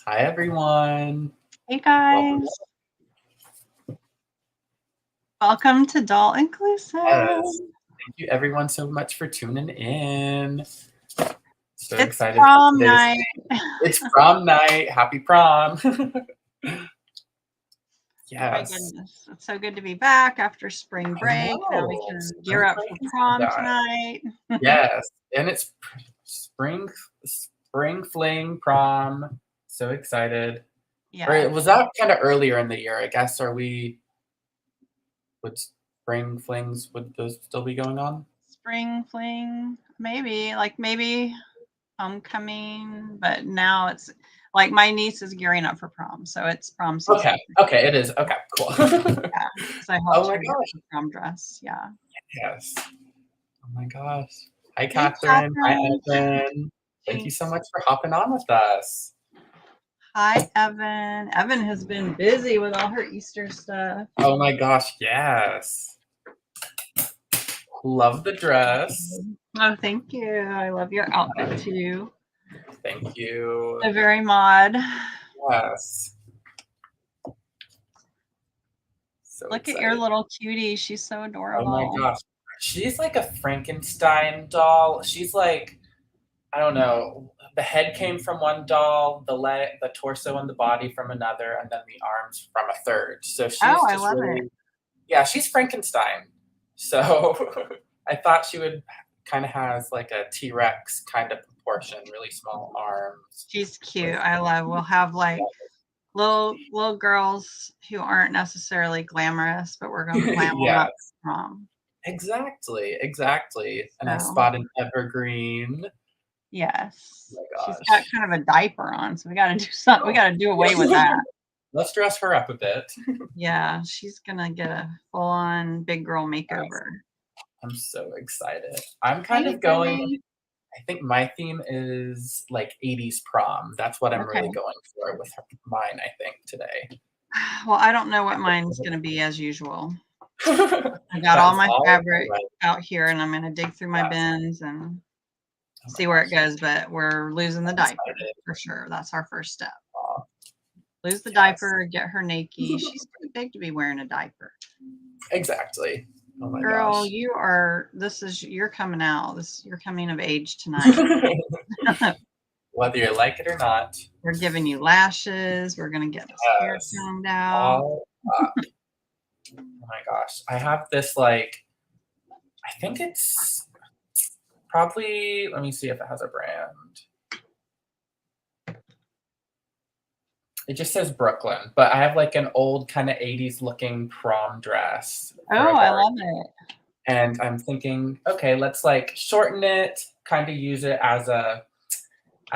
Hi, everyone. Hey Welcome. guys, welcome to Doll Inclusive. Yes. Thank you, everyone, so much for tuning in. So It's excited prom for today's. night. It's prom night. Happy prom. Oh my Yes. goodness, it's so good to be back after spring break. Now we can gear up for prom tonight. Yes, and it's spring fling prom. So excited. Yeah. Or was that kind of earlier in the year, I guess? Would spring flings, would those still be going on? Spring fling, maybe homecoming, but now it's like my niece is gearing up for prom, so it's prom season. Okay, it is. Okay, cool. Yeah, so I helped her get her prom dress. Yeah. Yes. Oh my gosh. Hi, Hey, Catherine. Hi, Evan. Thank you so much for hopping on with us. Hi, Evan. Evan has been busy with all her Easter stuff. Oh my gosh, yes. Love the dress. Oh, thank you. I love your outfit too. Thank you. A very mod. Yes. So Look excited. at your little cutie. She's so adorable. Oh my gosh. She's like a Frankenstein doll. She's like, I don't know. The head came from one doll, the torso and the body from another, and then the arms from a third. So she's I just love really, it. yeah, she's Frankenstein. So I thought she would kind of has like a T-Rex kind of proportion, really small arms. She's cute. We'll have like little girls who aren't necessarily glamorous, but we're going to glam them up for prom. Exactly. And I So, spotted Evergreen. yes. Oh my She's gosh. got kind of a diaper on, so we got to do something. We got to do away with that. Let's dress her up a bit. Yeah, she's gonna get a full-on big girl makeover. I'm so excited. I'm kind of going, I think my theme is like 80s prom. That's what I'm really going for with mine, I think, today. Well, I don't know what mine's gonna be as usual. I got all my fabric out here and I'm gonna dig through my bins and see where it goes, but we're losing the diaper for sure. That's our first step. Lose the diaper, get her naked. She's too big to be wearing a diaper. Exactly. Oh my Girl, gosh. you're coming out. You're coming of age tonight. Whether you like it or not. We're giving you lashes. We're gonna get this hair combed out. All up. Oh my gosh. I have this I think it's probably, let me see if it has a brand. It just says Brooklyn, but I have like an old kind of 80s looking prom dress. I love it. And I'm thinking, okay, let's like shorten it, kind of use it as a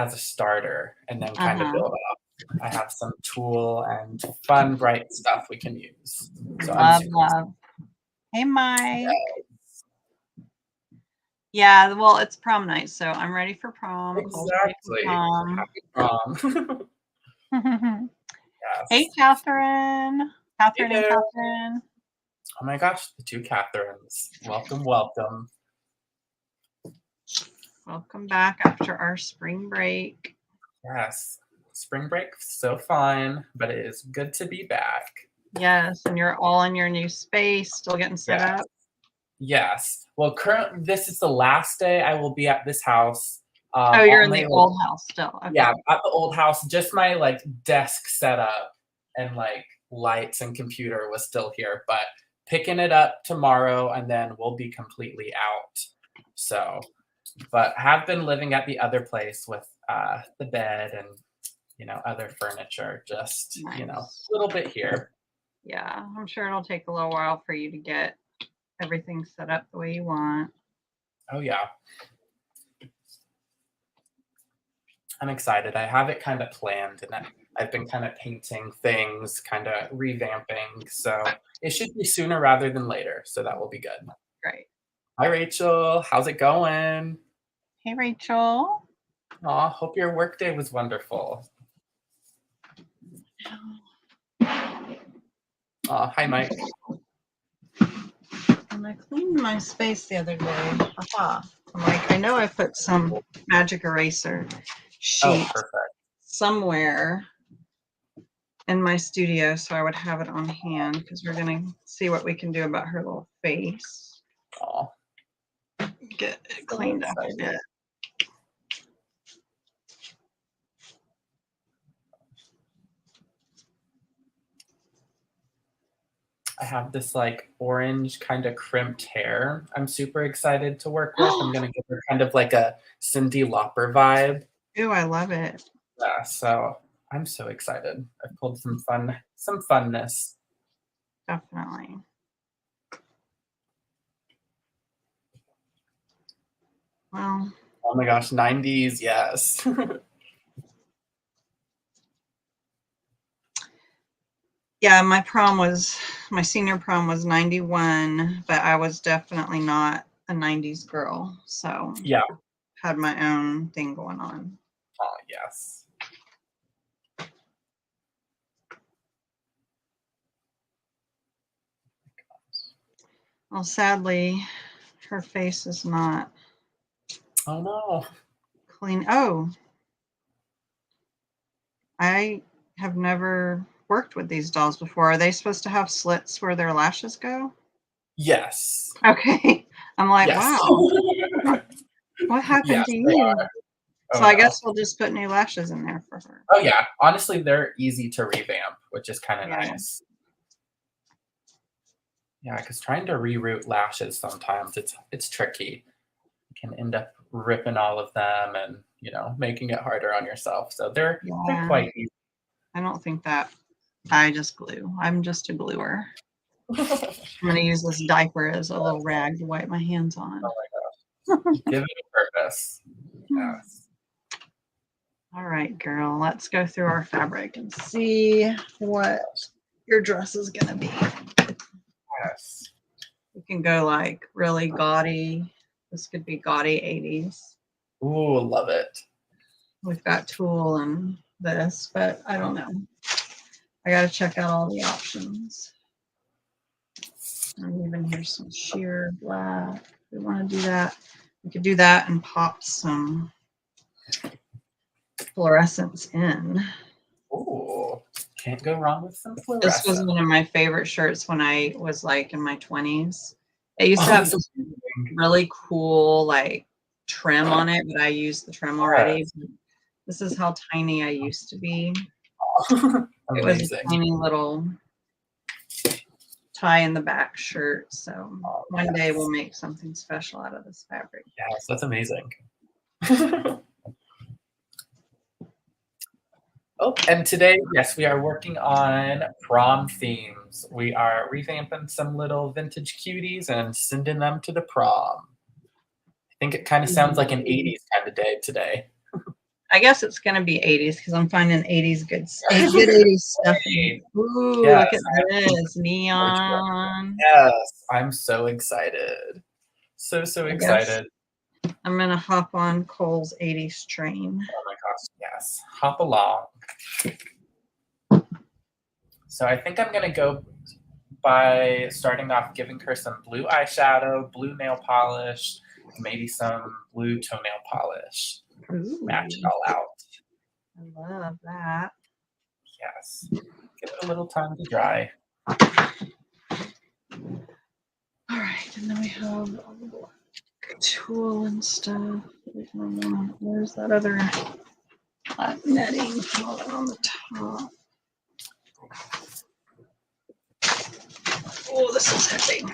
starter, and then kind of build up. I have some tulle and fun, bright stuff we can use. So love. Hey, Mike. Yeah, well, it's prom night, so I'm ready for prom. Exactly. Happy prom. Yes. Hey, Catherine. Catherine and Catherine. Oh my gosh, the two Catherines. Welcome. Welcome back after our spring break. Yes. Spring break, so fun, but it is good to be back. Yes, and you're all in your new space, still getting set up. Yes. Well, this is the last day I will be at this house. You're in the old house still. Okay. Yeah, at the old house. Just my like desk setup and like lights and computer was still here, but picking it up tomorrow and then we'll be completely out. So, but have been living at the other place with the bed and other furniture, just a little bit here. Yeah, I'm sure it'll take a little while for you to get everything set up the way you want. Oh yeah. I'm excited. I have it kind of planned and I've been kind of painting things, kind of revamping. So it should be sooner rather than later. So that will be good. Great. Hi, Rachel. How's it going? Hey, Rachel. Aw, hope your workday was wonderful. Aw, hi, Mike. And I cleaned my space the other day. I'm like, I know I put some magic eraser sheet somewhere in my studio, so I would have it on hand because we're going to see what we can do about her little face. Oh, Get it cleaned up a bit. I have this like orange kind of crimped hair I'm super excited to work with. I'm gonna give her kind of like a Cyndi Lauper vibe. Ooh, I love it. Yeah, so I'm so excited. I pulled some funness. Definitely. Well. Oh my gosh, 90s, yes. Yeah, my senior prom was 91, but I was definitely not a 90s girl. So Yeah. had my own thing going on. Oh, yes. Well, sadly, her face is not Oh no. clean. Oh, I have never worked with these dolls before. Are they supposed to have slits where their lashes go? Yes. Okay. I'm like, Yes. wow. What happened Yes, to they you? are. Oh, So I no. guess we'll just put new lashes in there for her. Oh yeah. Honestly, they're easy to revamp, which is kind of Yeah. nice. Yeah, because trying to reroute lashes sometimes it's tricky. You can end up ripping all of them and making it harder on yourself. So they're quite easy. I don't think that I just glue. I'm just a gluer. I'm gonna use this diaper as a little rag to wipe my hands on. Oh my gosh. Give it a purpose. Yes. All right, girl. Let's go through our fabric and see what your dress is gonna be. Yes. You can go like really gaudy. This could be gaudy 80s. Ooh, love it. We've got tulle and this, but I don't know. I got to check out all the options. And even here's some sheer black. If we want to do that, we could do that and pop some fluorescence in. Ooh, can't go wrong with some fluorescent. This was one of my favorite shirts when I was like in my 20s. It used to have this really cool like trim on it, but I used the trim already. This is how tiny I used to be. It was a tiny little tie in the back shirt. So one day we'll make something special out of this fabric. Yes, that's amazing. Oh, and today, yes, we are working on prom themes. We are revamping some little vintage cuties and sending them to the prom. I think it kind of sounds like an 80s kind of day today. I guess it's going to be 80s because I'm finding 80s good 80s stuff. Ooh, yes, look at this neon. Yes, I'm so excited. So excited. I'm going to hop on Cole's 80s train. Oh my gosh, yes. Hop along. So I think I'm going to go by starting off giving her some blue eyeshadow, blue nail polish, maybe some blue toenail polish. Ooh. Match it all out. I love that. Yes. Give it a little time to dry. All right, and then we have tulle and stuff. Where's that other netting on the top? Oh, this is heavy.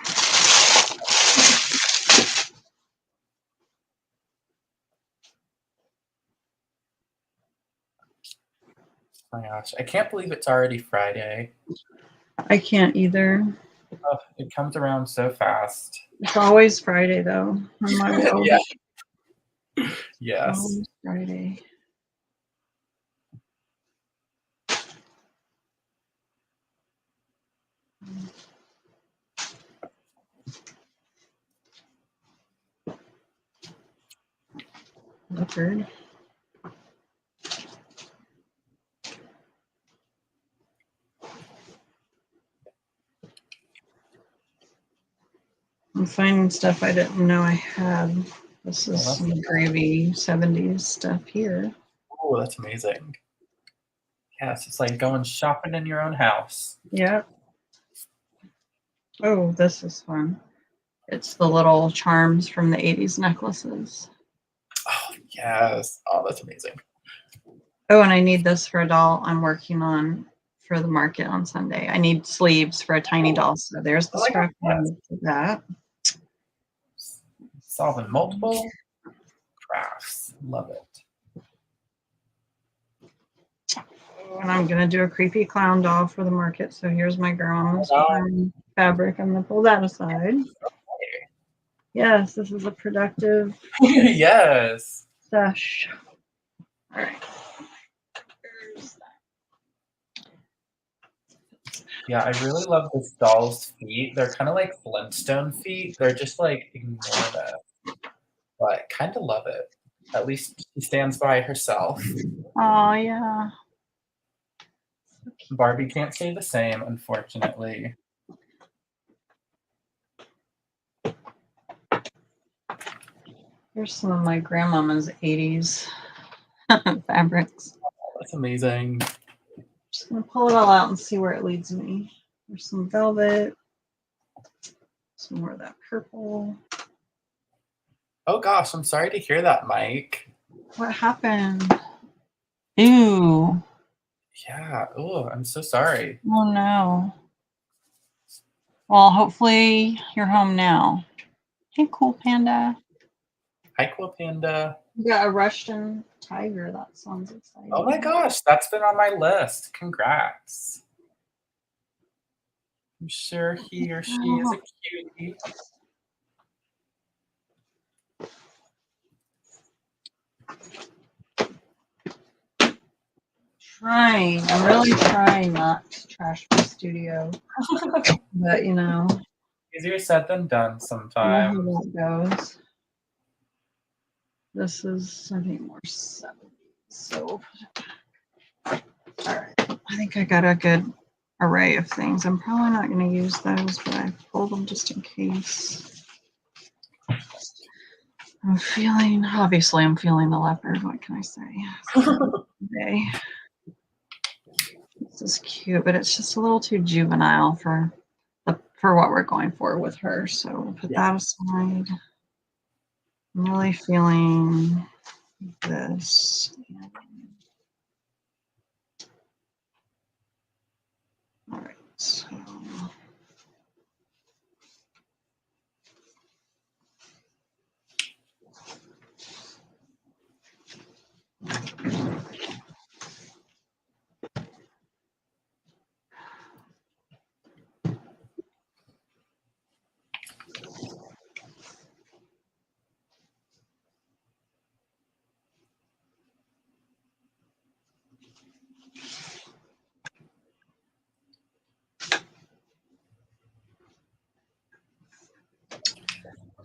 Oh my gosh, I can't believe it's already Friday. I can't either. Oh, it comes around so fast. It's always Friday, though. On my world. Yeah. Yes. Always Friday. Leopard. I'm finding stuff I didn't know I had. This is some gravy 70s stuff here. Oh, that's amazing. Yes, it's like going shopping in your own house. Yep. Oh, this is fun. It's the little charms from the 80s necklaces. Oh, yes. Oh, that's amazing. Oh, and I need this for a doll I'm working on for the market on Sunday. I need sleeves for a tiny doll. So there's the scrap for that. Solving multiple crafts. Love it. And I'm going to do a creepy clown doll for the market. So here's my grandma's fabric. I'm going to pull that aside. Okay. Yes, this is a productive Yes. sesh. All right. Yeah, I really love this doll's feet. They're kind of like Flintstone feet. They're just like enormous, but kind of love it. At least she stands by herself. Oh, yeah. Barbie can't say the same, unfortunately. Here's some of my grandmama's 80s fabrics. That's amazing. Just going to pull it all out and see where it leads me. There's some velvet. Some more of that purple. Oh gosh, I'm sorry to hear that, Mike. What happened? Ew. Yeah. Oh, I'm so sorry. Oh no. Well, hopefully you're home now. Hey, cool panda. Hi, Cool Panda. You got a Russian tiger. That sounds exciting. Oh my gosh, that's been on my list. Congrats. I'm sure he or she is a cutie. I'm really trying not to trash my studio. But, you know. Easier said than done sometimes. You know how that goes. This is, I think, more 70s. So, all right. I think I got a good array of things. I'm probably not going to use those, but I pulled them just in case. I'm feeling the leopard. What can I say? Okay. This is cute, but it's just a little too juvenile for what we're going for with her. So we'll put that aside. I'm really feeling this. All right. So.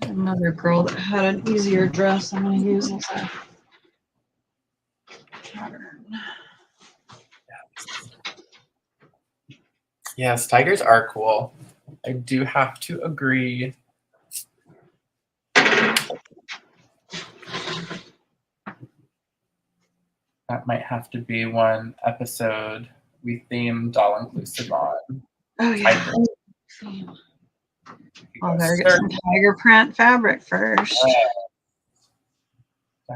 Another girl that had an easier dress I'm going to use as a pattern. Yes, tigers are cool. I do have to agree. That might have to be one episode we theme doll inclusive on. Oh, yeah. I better get some tiger print fabric first.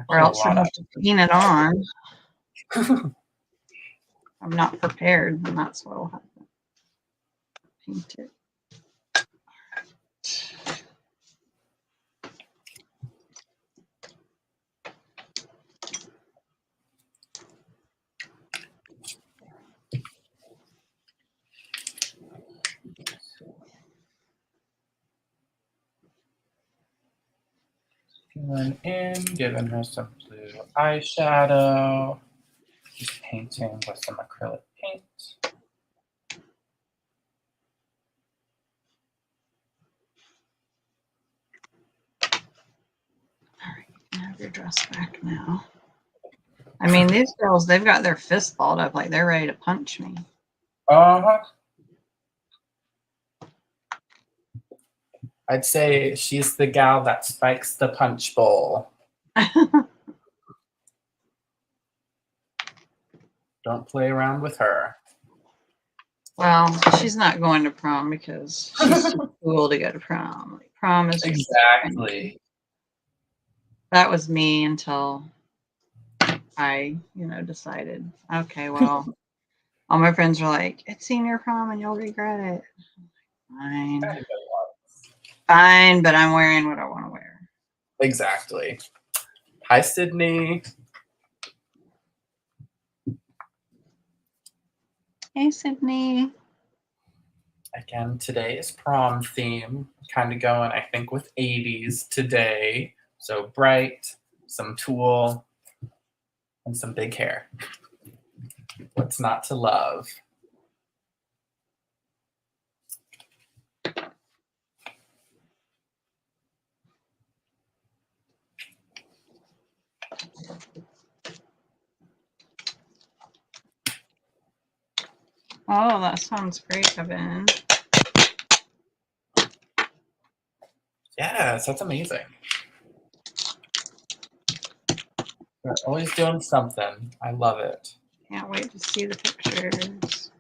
Or else I have to paint it on. I'm not prepared, and that's what will happen. Paint it. Going in, giving her some blue eyeshadow. Just painting with some acrylic paint. All right, you can have your dress back now. I mean, these girls, they've got their fists balled up like they're ready to punch me. Uh-huh. I'd say she's the gal that spikes the punch bowl. Don't play around with her. Well, she's not going to prom because she's too cool to go to prom. Like, prom is just Exactly. that was me until I, decided, okay, well, all my friends were like, it's senior prom and you'll regret it. Fine. Fine, but I'm wearing what I want to wear. Exactly. Hi, Sydney. Hey, Sydney. Again, today is prom theme. Kind of going, I think, with 80s today. So bright, some tulle, and some big hair. What's not to love? Oh, that sounds great, Evan. Yes, that's amazing. They're always doing something. I love it. Can't wait to see the pictures.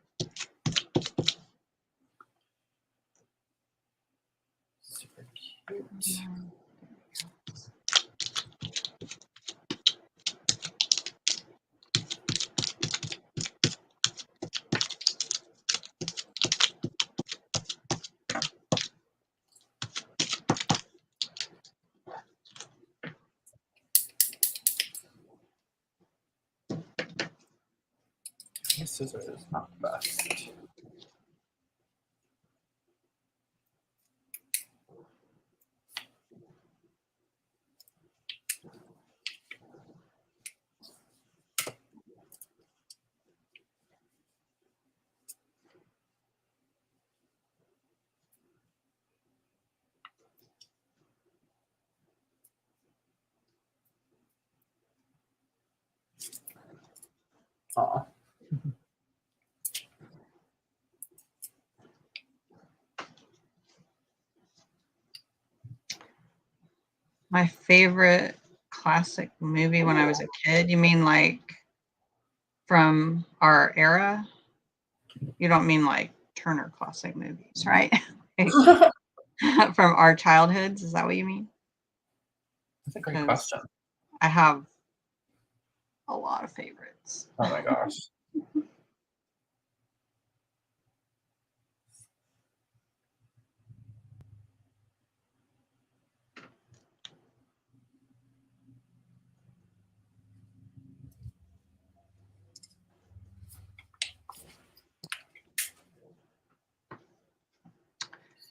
Super cute. This scissors is not the best. Aw. My favorite classic movie when I was a kid? You mean like from our era? You don't mean like Turner classic movies, right? From our childhoods? Is that what you mean? That's a great question. I have a lot of favorites. Oh my gosh.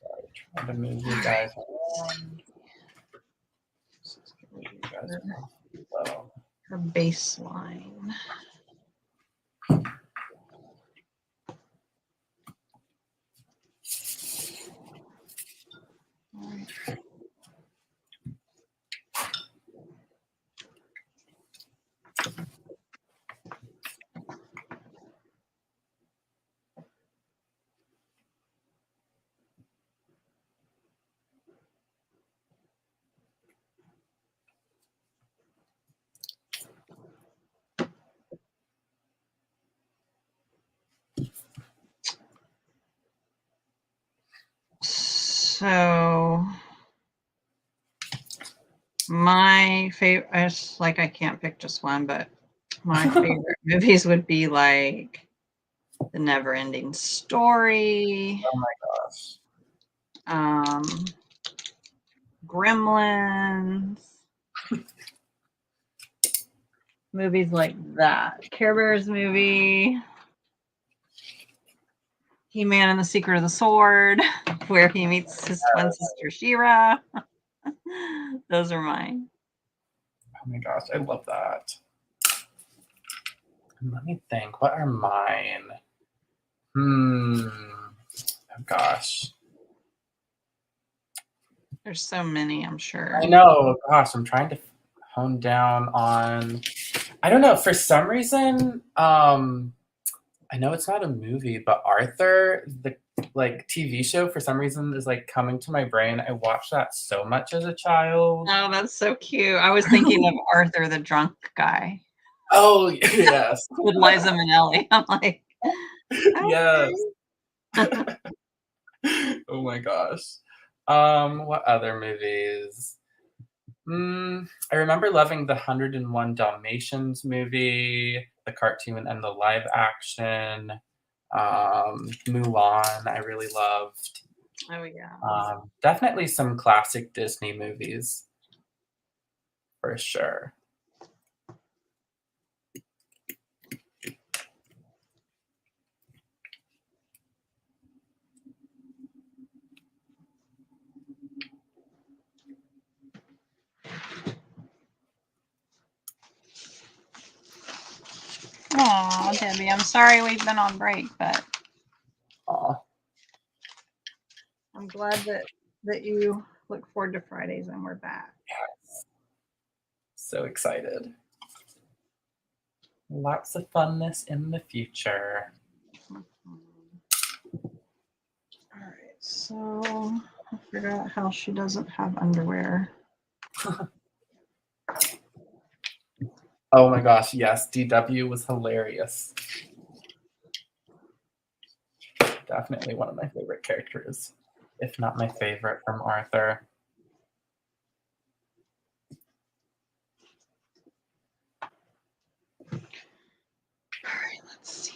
Sorry, trying to move you guys around. Move you guys around. Her baseline. All right. So my favorite, I can't pick just one, but my favorite movies would be like The Never Ending Story. Oh my gosh. Gremlins. Movies like that. Care Bears movie. He-Man and the Secret of the Sword, where he meets his twin sister She-Ra. Those are mine. Oh my gosh, I love that. Let me think. What are mine? Oh gosh. There's so many, I'm sure. I know. Gosh, I'm trying to hone down on. I don't know. For some reason, I know it's not a movie, but Arthur, the TV show, for some reason is coming to my brain. I watched that so much as a child. Oh, that's so cute. I was thinking of Arthur, the drunk guy. Oh, yes. With Liza Minnelli. I'm like, Yes. okay. Oh my gosh. What other movies? I remember loving the 101 Dalmatians movie, the cartoon and the live action. Mulan, I really loved. Oh yeah. Definitely some classic Disney movies for sure. Oh, Debbie, I'm sorry we've been on break, but Aw, I'm glad that you look forward to Fridays and we're back. so excited. Lots of funness in the future. All right, so I figured out how she doesn't have underwear. Oh my gosh, yes, DW was hilarious. Definitely one of my favorite characters, if not my favorite from Arthur. All right, let's see.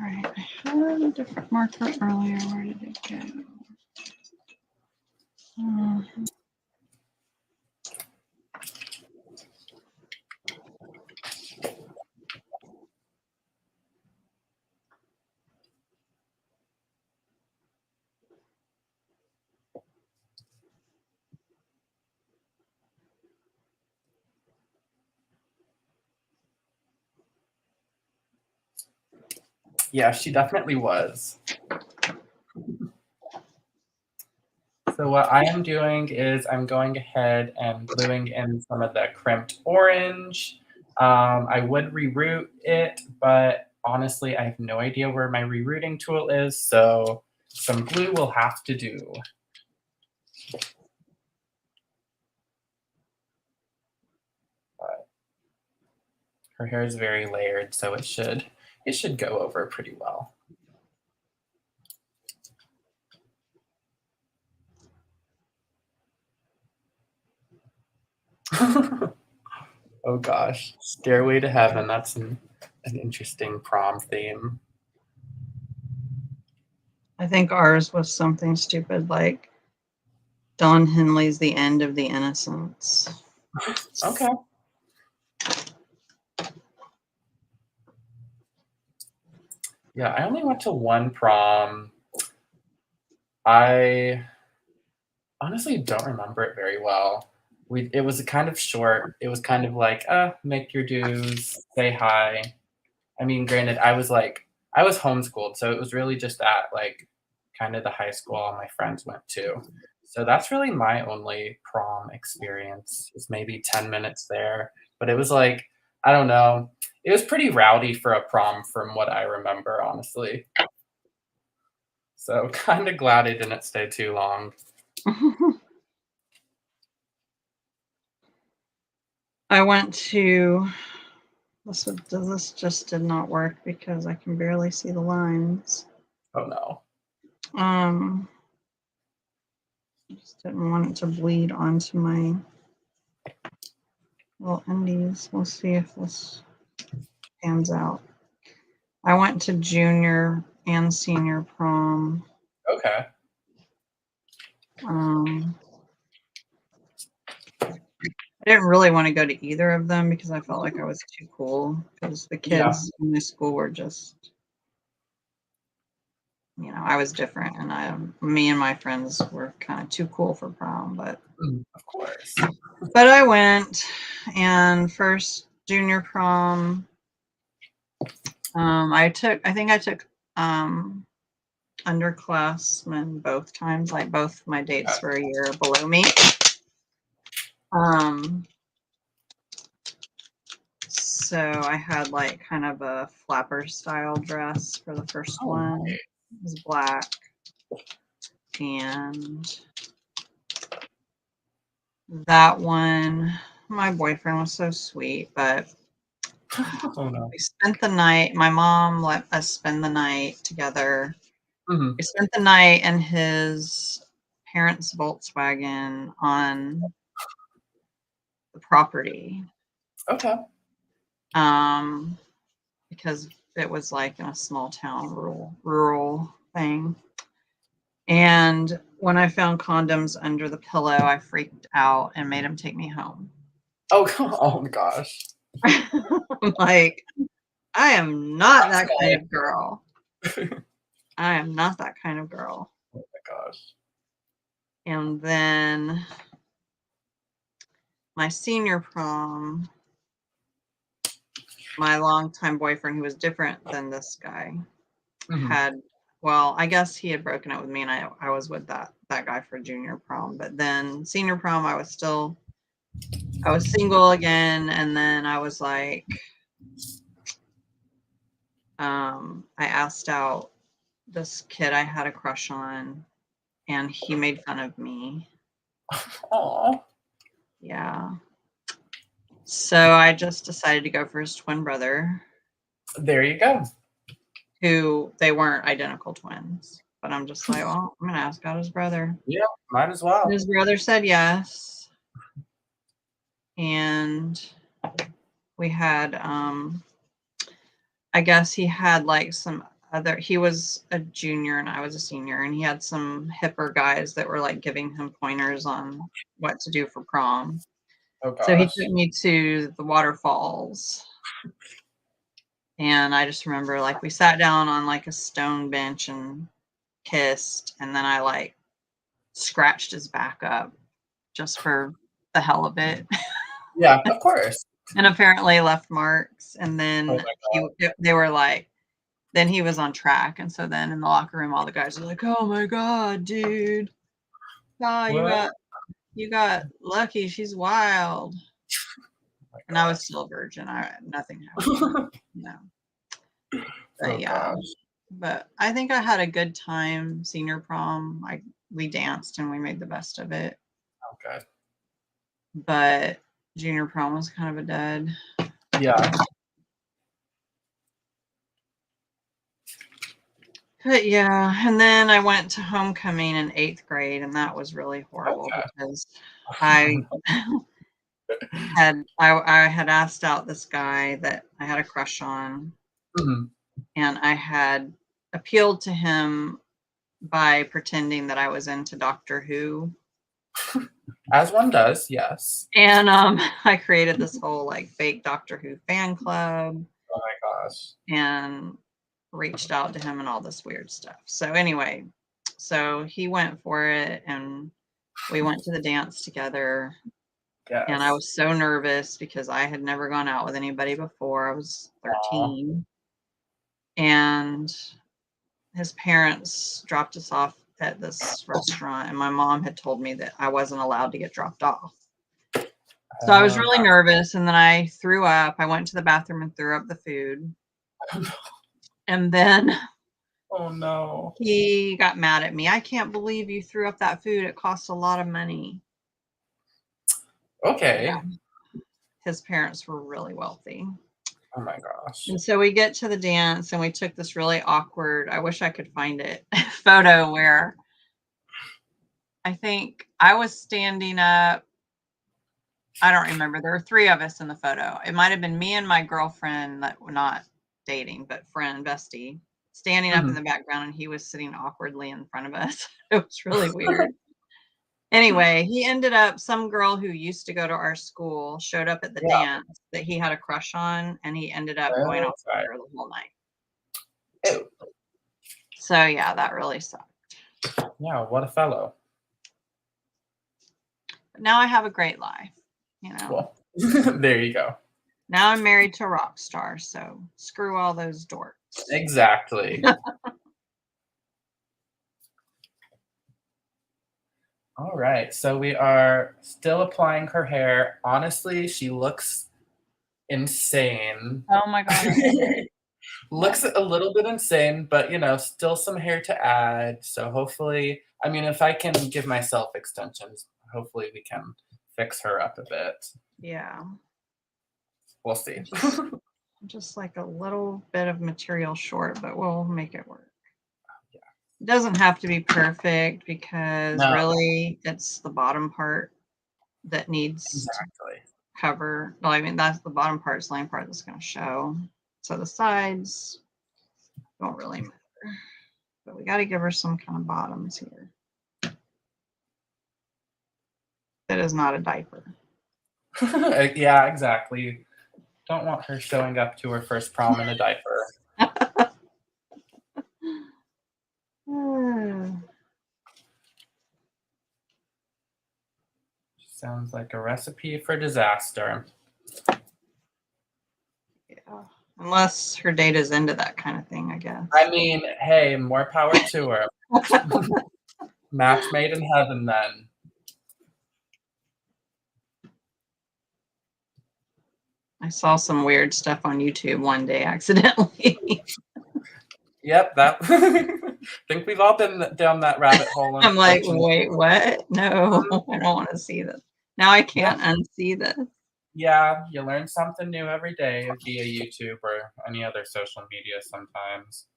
All right, I had a different marker earlier. Where did it go? Yeah, she definitely was. So what I am doing is I'm going ahead and gluing in some of the crimped orange. I would reroute it, but honestly, I have no idea where my rerouting tool is, so some glue will have to do. But her hair is very layered, so it should go over pretty well. Oh gosh, Stairway to Heaven. That's an interesting prom theme. I think ours was something stupid like Don Henley's The End of the Innocents. Okay. Yeah, I only went to one prom. I honestly don't remember it very well. It was kind of short. It was kind of like, make your dues, say hi. I mean, granted, I was homeschooled, so it was really just at like kind of the high school all my friends went to. So that's really my only prom experience. Is maybe 10 minutes there, but it was like, I don't know. It was pretty rowdy for a prom from what I remember, honestly. So kind of glad I didn't stay too long. I went to this just did not work because I can barely see the lines. Oh no. Just didn't want it to bleed onto my little undies. We'll see if this pans out. I went to junior and senior prom. Okay. I didn't really want to go to either of them because I felt like I was too cool because the Yeah. kids in my school were just, I was different and me and my friends were kind of too cool for prom, but Of course. but I went and first junior prom, I think I took underclassmen both times. Like both my dates were a year below me. So I had like kind of a flapper style dress for the first one. Nice. It was black. And that one, my boyfriend was so sweet, but Oh no. we spent the night. My mom let us spend the night together. Mm-hmm. We spent the night in his parents' Volkswagen on the property. Okay. Because it was like in a small town, rural thing. And when I found condoms under the pillow, I freaked out and made him take me home. Oh gosh. I'm like, I am not that kind of girl. I am not that kind of girl. Oh my gosh. And then my senior prom, my longtime boyfriend, who was different than this guy, had, well, I guess he had broken up with me, and I was with that guy for junior prom. But then senior prom, I was single again, and then I was like, I asked out this kid I had a crush on, and he made fun of me. Aw. Yeah. So I just decided to go for his twin brother. There you go. Who, they weren't identical twins, but I'm just like, well, I'm gonna ask out his brother. Yeah, might as well. His brother said yes, and we had, I guess he had like some other. He was a junior and I was a senior, and he had some hipper guys that were like giving him pointers on what to do for prom. Oh gosh. So he took me to the waterfalls. And I just remember like we sat down on like a stone bench and kissed, and then I like scratched his back up just for the hell of it. Yeah, of course. And apparently left marks. And then they were like, then he was on track. And so then in the locker room, all the guys were like, oh my God, dude. Oh, you got lucky. She's wild. And I was still a virgin. Nothing happened. No. But yeah. Gosh. But I think I had a good time senior prom. We danced and we made the best of it. Okay. But junior prom was kind of a dud. Yeah. But yeah, and then I went to homecoming in 8th grade, and that was really horrible because I had asked out this guy that I had a crush on, and I had appealed to him by pretending that I was into Doctor Who. As one does, yes. And I created this whole like fake Doctor Who fan club. Oh my gosh. And reached out to him and all this weird stuff. So anyway, so he went for it, and we went to the dance together. Yes. And I was so nervous because I had never gone out with anybody before. I was 13. Aww. And his parents dropped us off at this restaurant, and my mom had told me that I wasn't allowed to get dropped off. So I was really nervous, and then I threw up. I went to the bathroom and threw up the food. And then oh no, he got mad at me. I can't believe you threw up that food. It costs a lot of money. Okay. Yeah. His parents were really wealthy. Oh my gosh. And so we get to the dance, and we took this really awkward, I wish I could find it, photo where I think I was standing up. I don't remember. There were 3 of us in the photo. It might have been me and my girlfriend that were not dating, but friend, bestie, standing up in the background, and he was sitting awkwardly in front of us. It was really weird. Anyway, he ended up, some girl who used to go to our school showed up at the dance that he had a crush on, and he ended up going off with her the whole night. Ew. So yeah, that really sucked. Yeah, what a fellow. But now I have a great life, you know. Well, there you go. Now I'm married to a rock star, so screw all those dorks. Exactly. All right, so we are still applying her hair. Honestly, she looks insane. Oh my god, I love it. Looks a little bit insane, but, still some hair to add, so hopefully if I can give myself extensions, hopefully we can fix her up a bit. Yeah. We'll see. Just like a little bit of material short, but we'll make it work. Yeah. It doesn't have to be perfect because really it's the bottom part that needs to cover. Well, I mean, that's the bottom part, line part that's going to show. So the sides don't really matter. But we got to give her some kind of bottoms here. That is not a diaper. Yeah, exactly. Don't want her showing up to her first prom in a diaper. Sounds like a recipe for disaster. Yeah. Unless her data's into that kind of thing, I guess. Hey, more power to her. Match made in heaven then. I saw some weird stuff on YouTube one day accidentally. Yep, that think we've all been down that rabbit hole. I'm like, wait, what? No, I don't want to see this. Now I can't unsee this. Yeah, you learn something new every day via YouTube or any other social media sometimes.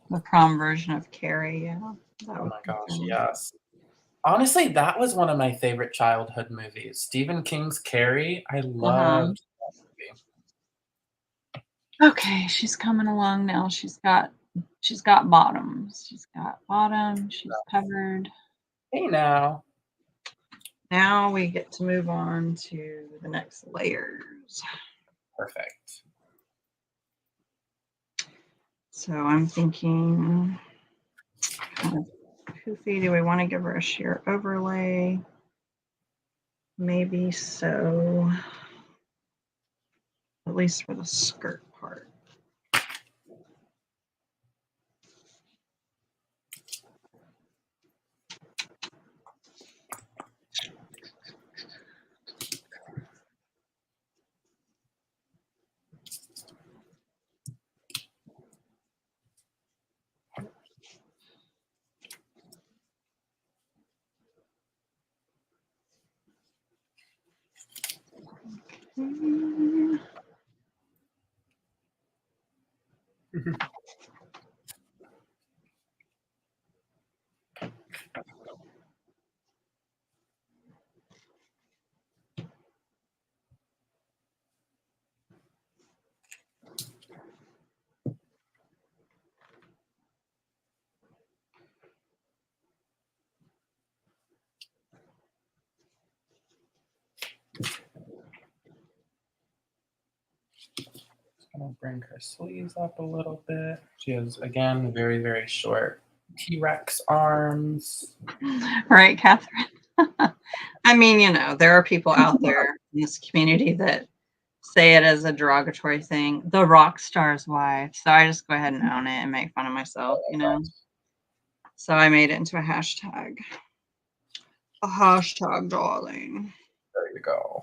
The prom version of Carrie, yeah. Oh my gosh, yes. Honestly, that was one of my favorite childhood movies. Stephen King's Carrie. I loved that movie. Okay, she's coming along now. She's got bottoms. She's got bottoms. She's covered. Hey now. Now we get to move on to the next layers. Perfect. So I'm thinking, kind of poofy. Do we want to give her a sheer overlay? Maybe so. At least for the skirt part. Gonna bring her sleeves up a little bit. She has, again, very, very short T-Rex arms. Right, Catherine? There are people out there in this community that say it as a derogatory thing, the rock star's wife. So I just go ahead and own it and make fun of myself, So I made it into a hashtag. A hashtag, darling. There you go.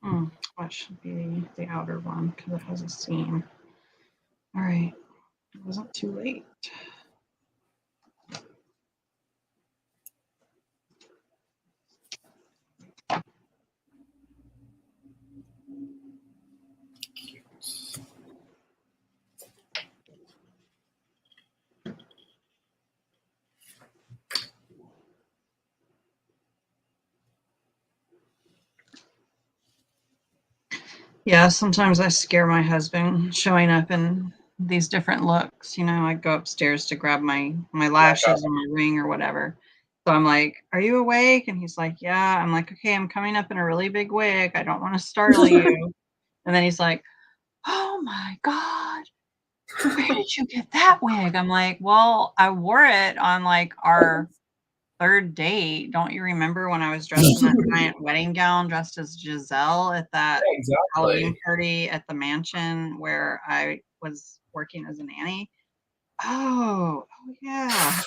What should be the outer one because it has a seam. All right, it wasn't too late. Yeah, sometimes I scare my husband showing up in these different looks. You know, I go upstairs to grab my lashes or my ring or whatever. So I'm like, "Are you awake?" And he's like, "Yeah." I'm like, "Okay, I'm coming up in a really big wig. I don't want to startle you." And then he's like, "Oh my God, where did you get that wig?" I'm like, "Well, I wore it on like our third date. Don't you remember when I was dressed in that giant wedding gown, dressed as Giselle at that Halloween party at the mansion where I was working as a nanny?" Oh yeah.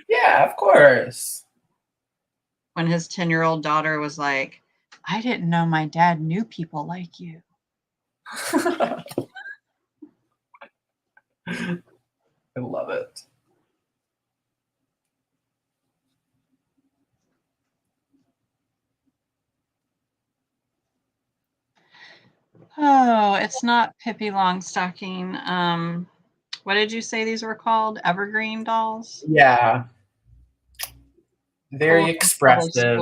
Yeah, of course. When his 10-year-old daughter was like, "I didn't know my dad knew people like you." I love it. Oh, it's not Pippi Longstocking. What did you say these were called? Evergreen dolls? Yeah. Very expressive.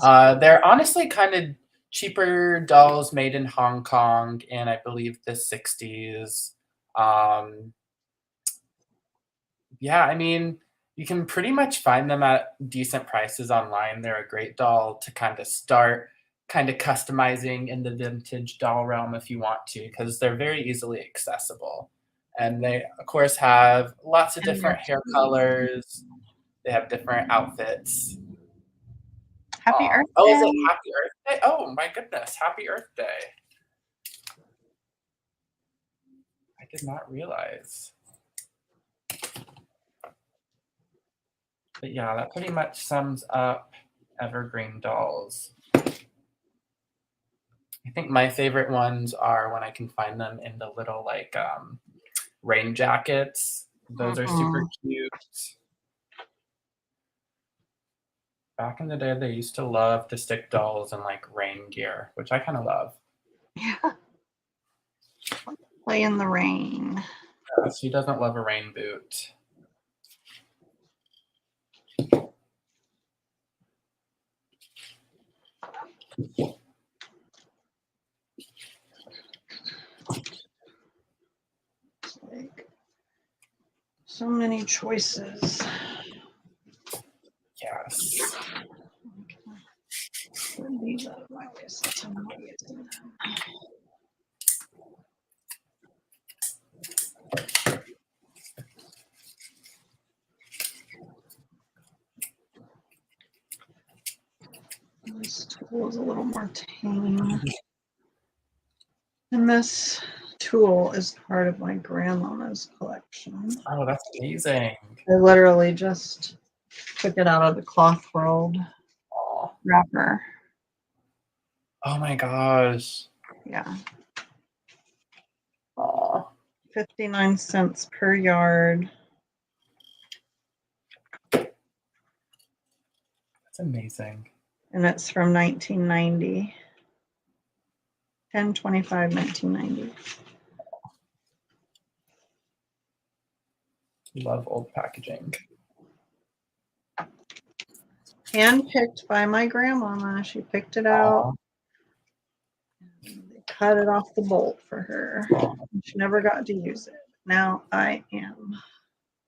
They're honestly kind of cheaper dolls made in Hong Kong in, I believe, the 60s. Yeah, I mean, you can pretty much find them at decent prices online. They're a great doll to kind of start kind of customizing in the vintage doll realm if you want to, because they're very easily accessible. And they, of course, have lots of different hair colors. They have different outfits. Happy Earth Oh, is Day. it Happy Earth Day? Oh my goodness, Happy Earth Day. I did not realize. But yeah, that pretty much sums up Evergreen Dolls. I think my favorite ones are when I can find them in the little like rain jackets. Those are super cute. Back in the day, they used to love to stick dolls in like rain gear, which I kind of love. Yeah. Play in the rain. She doesn't love a rain boot. It's like so many choices. Yes. Put these out of my way since I'm not using them. This tool is a little more tame. And this tool is part of my grandmama's collection. Oh, that's amazing. I literally just took it out of the Cloth World wrapper. Oh my gosh. Yeah. Aw. 59 cents per yard. That's amazing. And it's from 1990. 10/25, 1990. Love old packaging. Handpicked by my grandmama. She picked it out. They cut it off the bolt for her. She never got to use it. Now I am.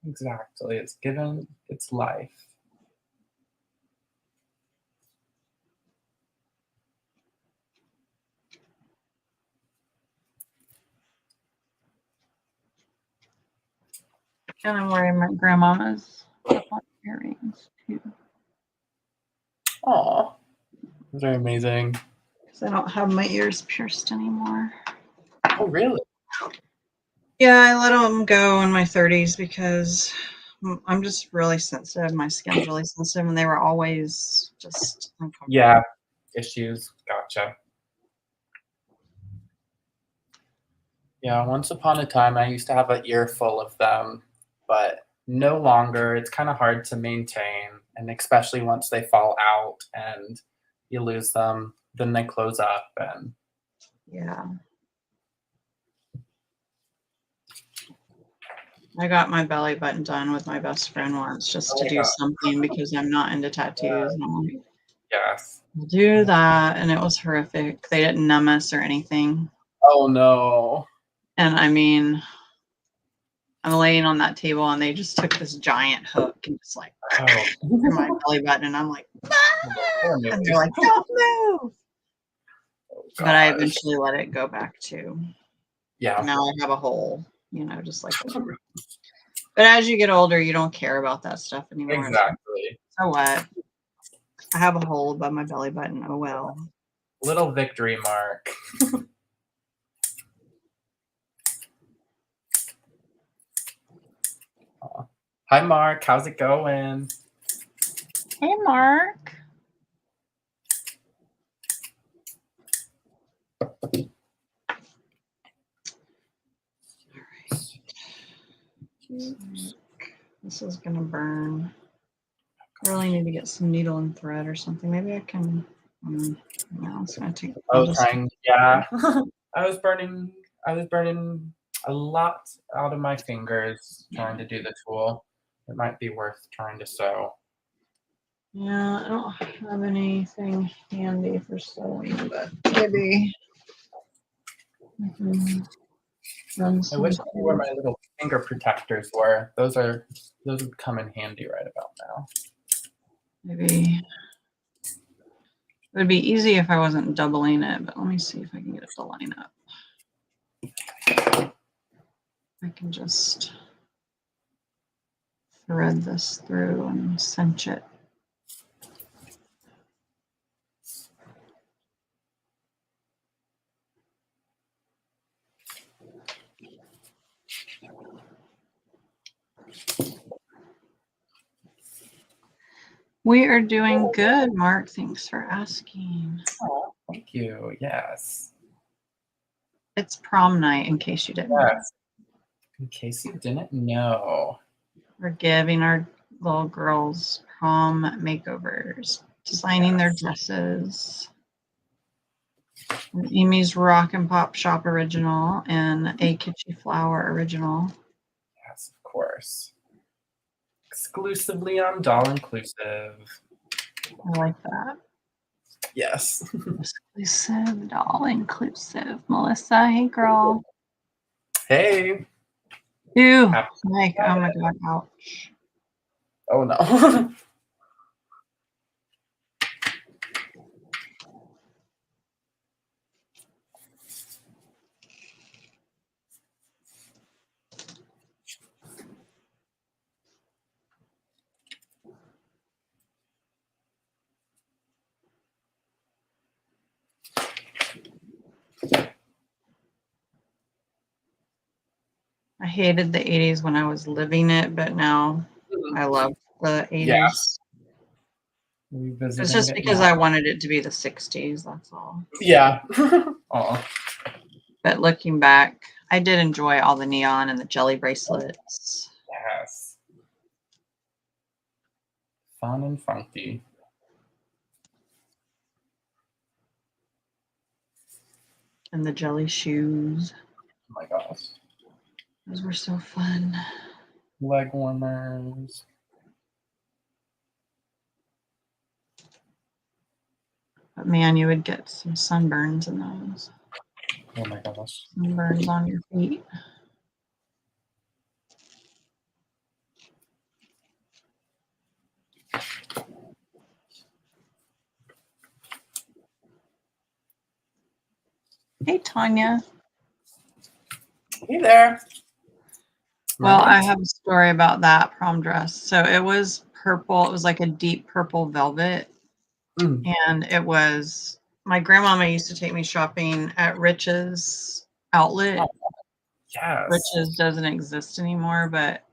Exactly. It's given its life. And I'm wearing my grandmama's earrings too. Aw. Those are amazing. Because I don't have my ears pierced anymore. Oh, really? Yeah, I let them go in my 30s because I'm just really sensitive. My skin's really sensitive, and they were always just uncomfortable. Yeah. issues. Gotcha. Yeah, once upon a time, I used to have an earful of them, but no longer. It's kind of hard to maintain, and especially once they fall out and you lose them, then they close up. And Yeah. I got my belly button done with my best friend once just to do something because I'm not into tattoos. And I'm like, yes. I'll do that. And it was horrific. They didn't numb us or anything. Oh no. And I mean, I'm laying on that table and they just took this giant hook and just like through my belly button. And I'm like, and they're like, don't move. But I eventually let it go back to. Yeah. Now I have a hole, just like. But as you get older, you don't care about that stuff anymore. Exactly. So what? I have a hole above my belly button. Oh well. Little victory mark. Hi, Mark. How's it going? Hey, Mark. This is gonna burn. I really need to get some needle and thread or something. Maybe I can. No, it's gonna take. Yeah. I was burning a lot out of my fingers trying to do the tool. It might be worth trying to sew. Yeah, I don't have anything handy for sewing, but maybe. I wish I knew where my little finger protectors were. Those would come in handy right about now. Maybe it would be easy if I wasn't doubling it, but let me see if I can get it to line up. I can just thread this through and cinch it. We are doing good, Mark. Thanks for asking. Oh, thank you. Yes. It's prom night, in case you didn't know. In case you didn't know. We're giving our little girls prom makeovers, designing their dresses. Amy's Rock and Pop Shop original and a Kitschy Flower original. Yes, of course. Exclusively on Doll Inclusive. I like that. Yes. Exclusive, Doll Inclusive. Melissa, hey girl. Hey. Ew. Mike, oh my god, ouch. Oh no. I hated the 80s when I was living it, but now I love the 80s. Yeah. It's just because I wanted it to be the 60s, that's all. Yeah. Aw. But looking back, I did enjoy all the neon and the jelly bracelets. Yes. Fun and funky. And the jelly shoes. Oh my gosh. Those were so fun. Leg warmers. But man, you would get some sunburns in those. Oh my gosh. Sunburns on your feet. Hey, Tanya. Hey there. Well, I have a story about that prom dress. So it was purple. It was like a deep purple velvet. And it was, my grandmama used to take me shopping at Rich's outlet. Yes. Rich's doesn't exist anymore, but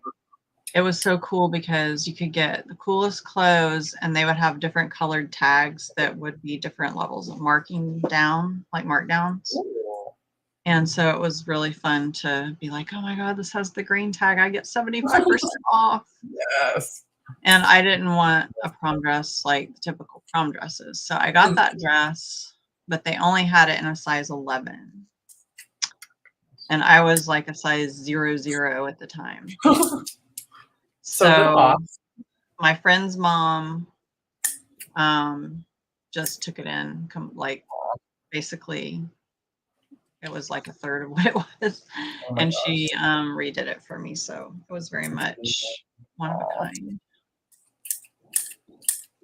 It was so cool because you could get the coolest clothes and they would have different colored tags that would be different levels of marking down, like markdowns. Ooh. And so it was really fun to be like, oh my God, this has the green tag. I get 75% off. Yes. And I didn't want a prom dress like typical prom dresses. So I got that dress, but they only had it in a size 11. And I was like a size 00 at the time. So my friend's mom just took it in, like basically it was like a third of what it was. Oh And gosh. she redid it for me. So it was very much one of a kind.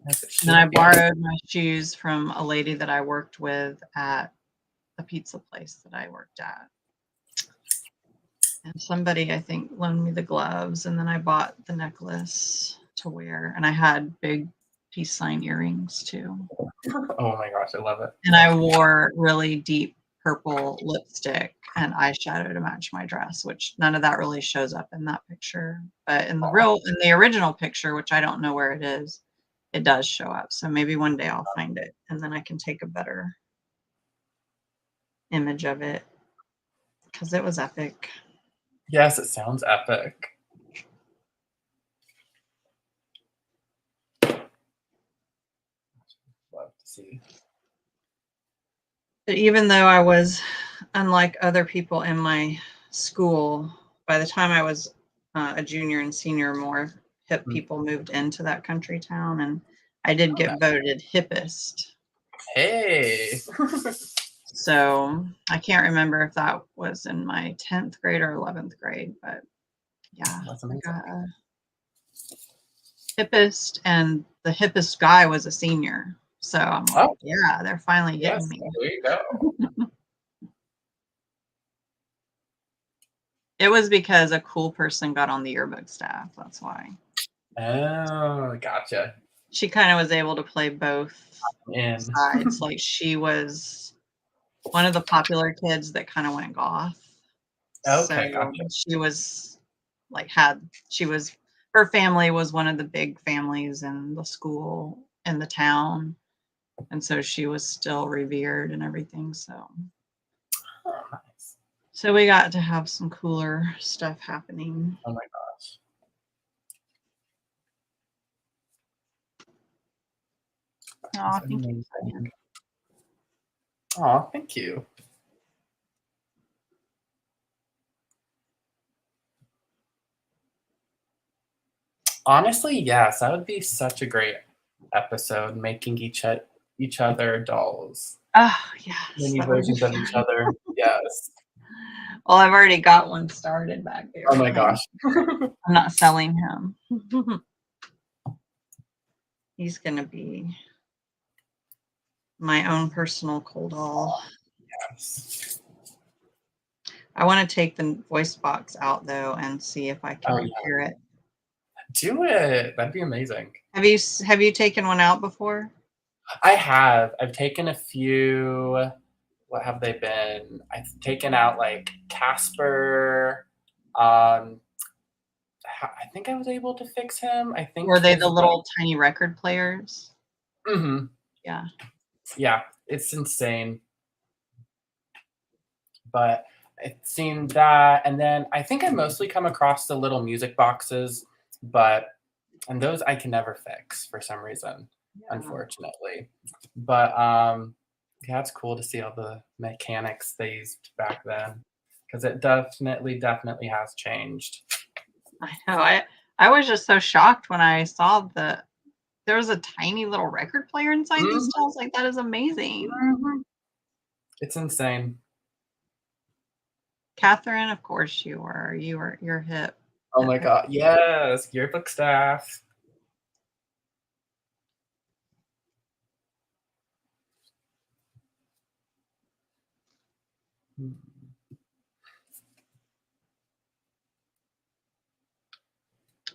And then I borrowed my shoes from a lady that I worked with at a pizza place that I worked at. And somebody, I think, loaned me the gloves, and then I bought the necklace to wear. And I had big peace sign earrings too. Oh my gosh, I love it. And I wore really deep purple lipstick and eyeshadow to match my dress, which none of that really shows up in that picture. But in the original picture, which I don't know where it is, it does show up. So maybe one day I'll find it and then I can take a better image of it because it was epic. Yes, it sounds epic. Love to see. But even though I was unlike other people in my school, by the time I was a junior and senior, more hip people moved into that country town, and I did get voted hippest. Hey. So I can't remember if that was in my 10th grade or 11th grade, but yeah, That's I amazing. got a hippest, and the hippest guy was a senior. So I'm like, yeah, they're finally getting me. There you go. It was because a cool person got on the yearbook staff. That's why. Oh, gotcha. She kind of was able to play both sides. Like she was one of the popular kids that kind of went goth. Okay, so gotcha. she was like her family was one of the big families in the school in the town, and so she was still revered and everything. So nice. So we got to have some cooler stuff happening. Oh my gosh. Oh, thank you. Oh, thank you. Honestly, yes, that would be such a great episode, making each other dolls. Oh, yes. Mini versions of each other. Yes. Well, I've already got one started back there. Oh my gosh. I'm not selling him. He's going to be my own personal cold doll. Yes. I want to take the voice box out though and see if I can repair it. Do it. That'd be amazing. Have you taken one out before? I have. I've taken a few. What have they been? I've taken out like Casper. I think I was able to fix him. I think. Were they the little tiny record players? Mm-hmm. Yeah. Yeah, it's insane. But I've seen that, and then I think I mostly come across the little music boxes, and those I can never fix for some reason, unfortunately. But yeah, it's cool to see all the mechanics they used back then, because it definitely has changed. I know. I was just so shocked when I saw that there was a tiny little record player inside these dolls. Like, that is amazing. It's insane. Catherine, of course you're hip. Oh my god, yes, yearbook staff.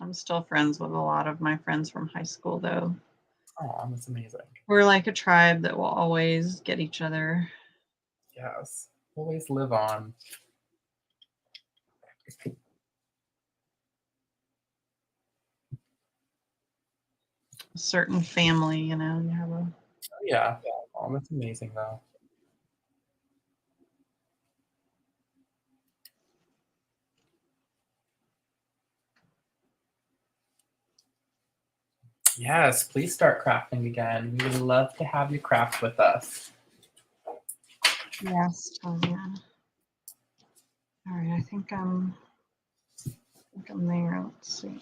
I'm still friends with a lot of my friends from high school, though. Oh, that's amazing. We're like a tribe that will always get each other. Yes, always live on. a certain family, you know, you have a. Yeah. Oh, that's amazing though. Yes, please start crafting again. We would love to have you craft with us. Yes, Tanya. All right, I think I'm there. Let's see.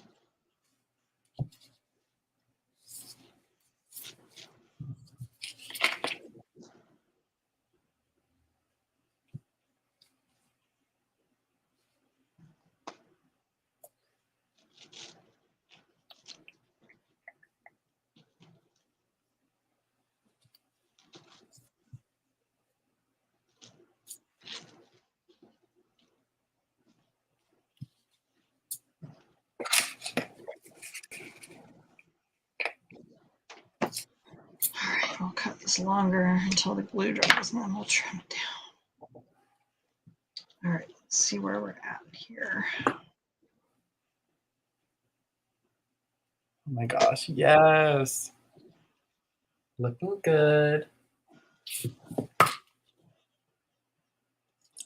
All right, I'll cut this longer until the glue dries, and then we'll trim it down. All right, let's see where we're at here. Oh my gosh, yes. Looking good.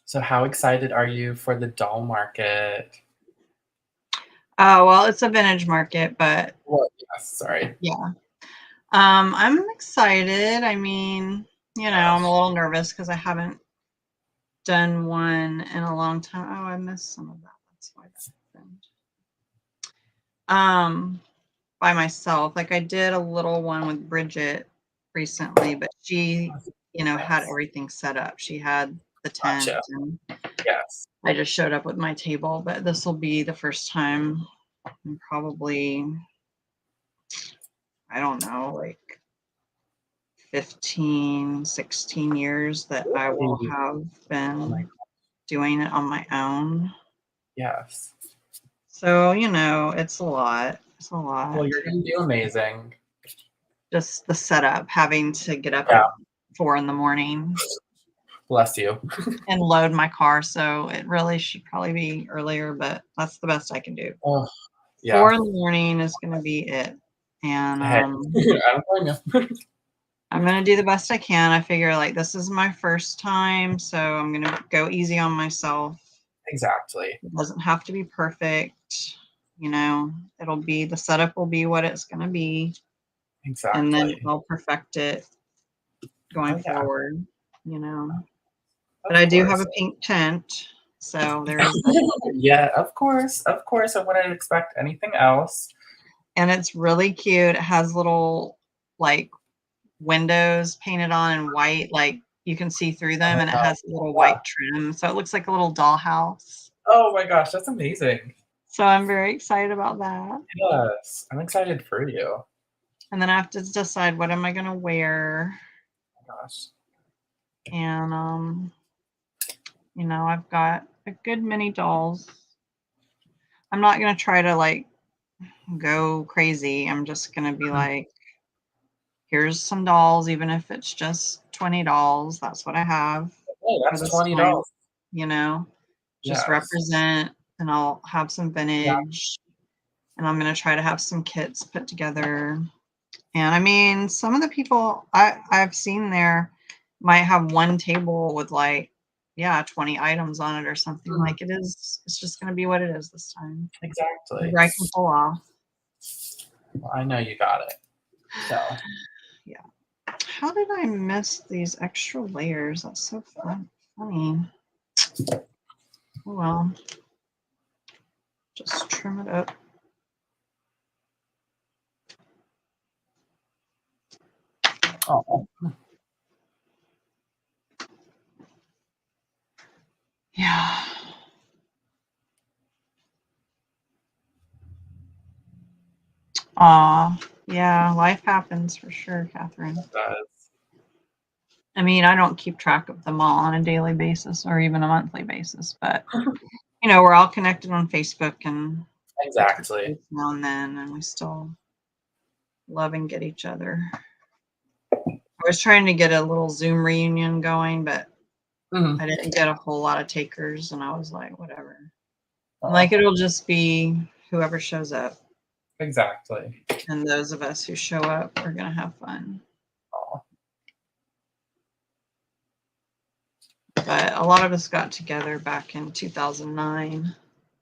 So how excited are you for the doll market? Well, it's a vintage market, but Well, yes, sorry. yeah. I'm excited. I mean, you know, I'm a little nervous because I haven't done one in a long time. Oh, I missed some of that. That's why that happened. By myself. Like I did a little one with Bridget recently, but she, you know, had everything set up. She had the tent Gotcha. and Yes. I just showed up with my table, but this will be the first time in probably, I don't know, like 15, 16 years that I will have been doing it on my own. Yes. So, you know, it's a lot. It's a lot. Well, you're going to do amazing. Just the setup, having to get up at 4 a.m. Bless you. and load my car. So it really should probably be earlier, but that's the best I can do. Oh, yeah. 4 a.m. is going to be it. And Hey, I don't blame you. I'm going to do the best I can. I figure like this is my first time, so I'm going to go easy on myself. Exactly. It doesn't have to be perfect. You know, the setup will be what it's going to be. Exactly. And then I'll perfect it going forward, you know. But I do have a pink tent, so there is that. Yeah, of course. Of course. I wouldn't expect anything else. And it's really cute. It has little like windows painted on in white, like you can see through them, and it has a little white trim. So it looks like a little dollhouse. Oh my gosh, that's amazing. So I'm very excited about that. Yes, I'm excited for you. And then I have to decide what am I going to wear. Oh my gosh. And you know, I've got a good many dolls. I'm not going to try to like go crazy. I'm just going to be like, here's some dolls, even if it's just 20 dolls. That's what I have. Oh, that's $20. You know, just Yes. represent, and I'll have some vintage, and I'm going to try to have some kits put together. And I mean, some of the people I've seen there might have one table with like, 20 items on it or something. Like it's just going to be what it is this time. Exactly. I can pull off. Well, I know you got it. So. Yeah. How did I miss these extra layers? That's so funny. Oh, well, just trim it up. Oh. Yeah. Yeah, life happens for sure, Catherine. It does. I mean, I don't keep track of them all on a daily basis or even a monthly basis, but you know, we're all connected on Facebook and exactly now and then, and we still love and get each other. I was trying to get a little Zoom reunion going, but I didn't get a whole lot of takers, and I was like, whatever. Like it'll just be whoever shows up. Exactly. And those of us who show up are going to have fun. Aw. But a lot of us got together back in 2009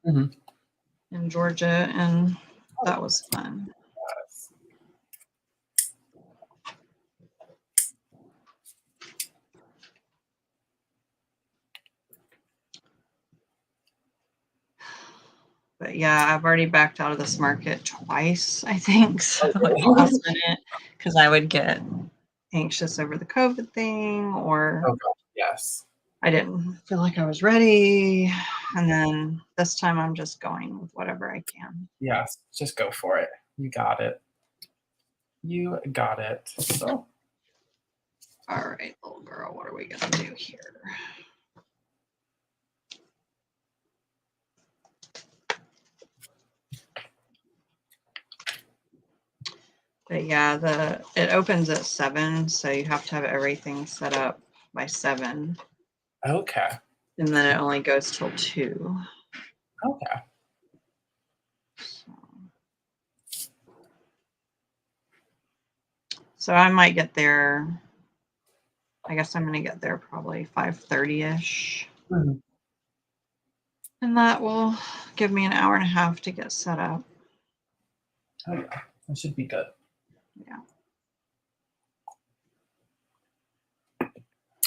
in Georgia, and that was fun. Yes. But yeah, I've already backed out of this market twice, I think. So at the last minute, because I would get anxious over the COVID thing, or Oh, God. Yes. I didn't feel like I was ready. And then this time I'm just going with whatever I can. Yes. Just go for it. You got it. You got it. So. All right, little girl, what are we going to do here? But yeah, it opens at 7, so you have to have everything set up by 7. Okay. And then it only goes till 2. Okay. So I might get there. I guess I'm going to get there probably 5:30ish. And that will give me an hour and a half to get set up. Oh, yeah. That should be good. Yeah.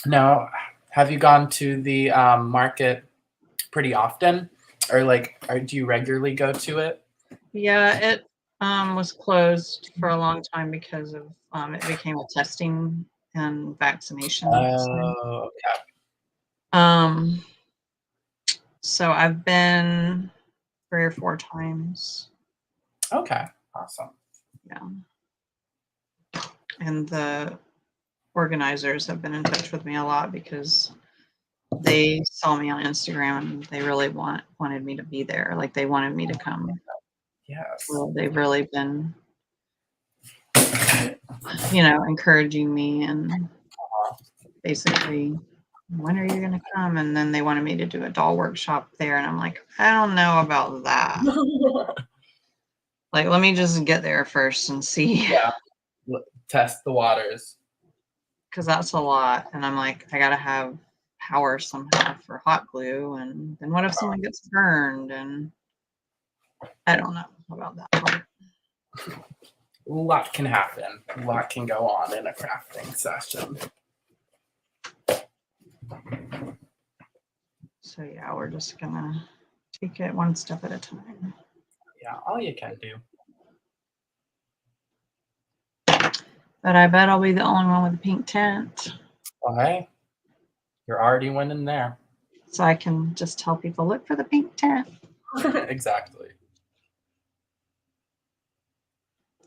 Now, have you gone to the market pretty often, or do you regularly go to it? Yeah, it was closed for a long time because of it became a testing and vaccination center. Oh, okay. So I've been 3 or 4 times. Okay. Awesome. Yeah. And the organizers have been in touch with me a lot because they saw me on Instagram and they really wanted me to be there. Like they wanted me to come. Yes. So they've really been, encouraging me and basically, when are you going to come? And then they wanted me to do a doll workshop there. And I'm like, I don't know about that. Like, let me just get there first and see. Yeah. Test the waters. Because that's a lot. And I'm like, I got to have power somehow for hot glue. And then what if someone gets burned? And I don't know about that part. A lot can happen. A lot can go on in a crafting session. So yeah, we're just gonna take it one step at a time. Yeah, all you can do. But I bet I'll be the only one with a pink tent. Well, hey, you're already winning there. So I can just tell people, look for the pink tent. Exactly.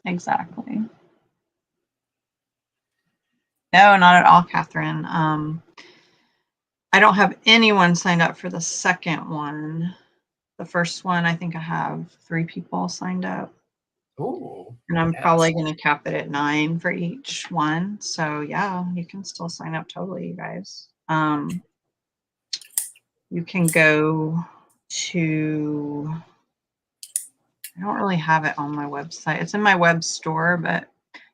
Exactly. No, not at all, Catherine. I don't have anyone signed up for the second one. The first one, I think I have 3 people signed up. Ooh. And I'm yes. probably going to cap it at 9 for each one. So yeah, you can still sign up totally, you guys. You can go to, I don't really have it on my website. It's in my web store, but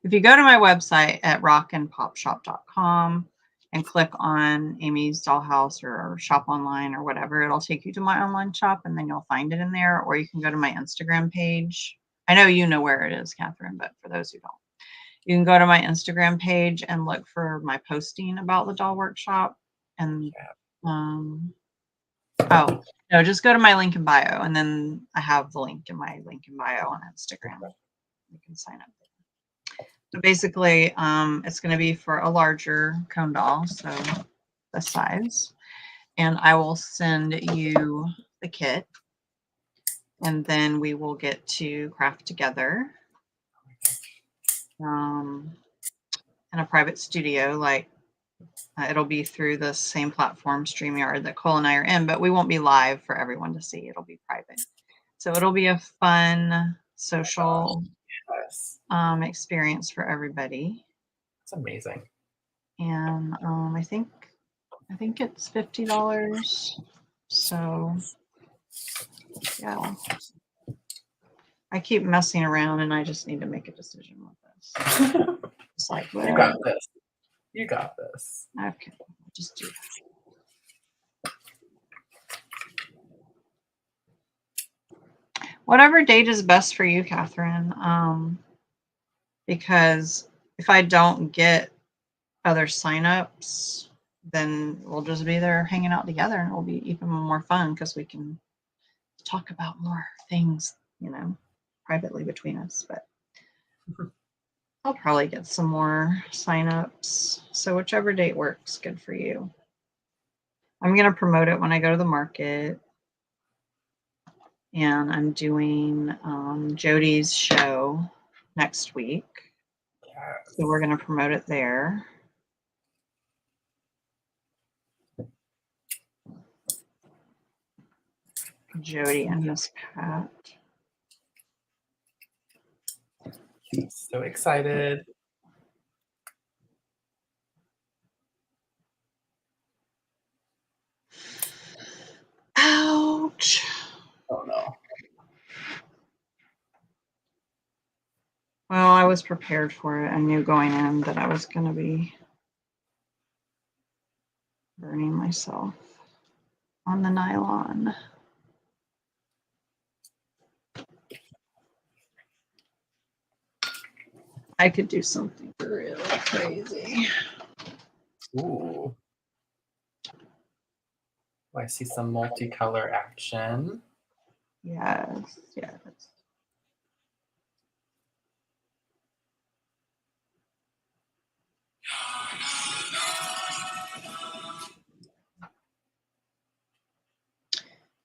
if you go to my website at rockandpopshop.com and click on Amy's Dollhouse or shop online or whatever, it'll take you to my online shop and then you'll find it in there. Or you can go to my Instagram page. I know you know where it is, Catherine, but for those who don't, you can go to my Instagram page and look for my posting about the doll workshop. And oh, no, just go to my link in bio, and then I have the link in my link in bio on Instagram. You can sign up there. So basically, it's going to be for a larger cone doll, so the size. And I will send you the kit, and then we will get to craft together in a private studio. Like it'll be through the same platform, StreamYard, that Cole and I are in, but we won't be live for everyone to see. It'll be private. So it'll be a fun social experience for everybody. It's amazing. And I think it's $50. So yeah. I keep messing around and I just need to make a decision with this. It's like, You got this. You got this. Okay, I'll just do that. Whatever date is best for you, Catherine. Because if I don't get other signups, then we'll just be there hanging out together and it'll be even more fun because we can talk about more things, privately between us. But I'll probably get some more signups. So whichever date works good for you. I'm going to promote it when I go to the market. And I'm doing Jody's show next week. Yes. So we're going to promote it there. Jody and Miss Pat. So excited. Ouch. Oh no. Well, I was prepared for it. I knew going in that I was going to be burning myself on the nylon. I could do something really crazy. Ooh. I see some multicolor action. Yes, yes.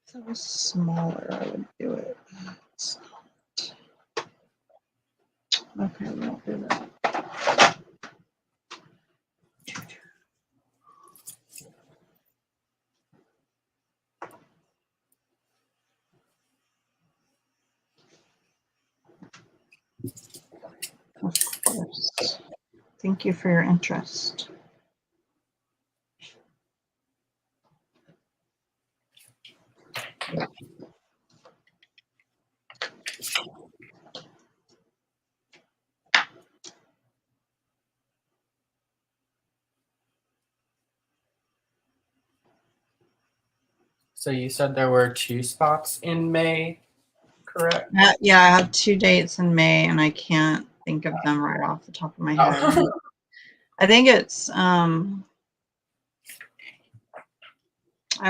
If it was smaller, I would do it. It's not. Okay, we won't do that. Of course. Thank you for your interest. So you said there were 2 spots in May, correct? Yeah, I have 2 dates in May, and I can't think of them right off the top of my head. Oh. I think it's I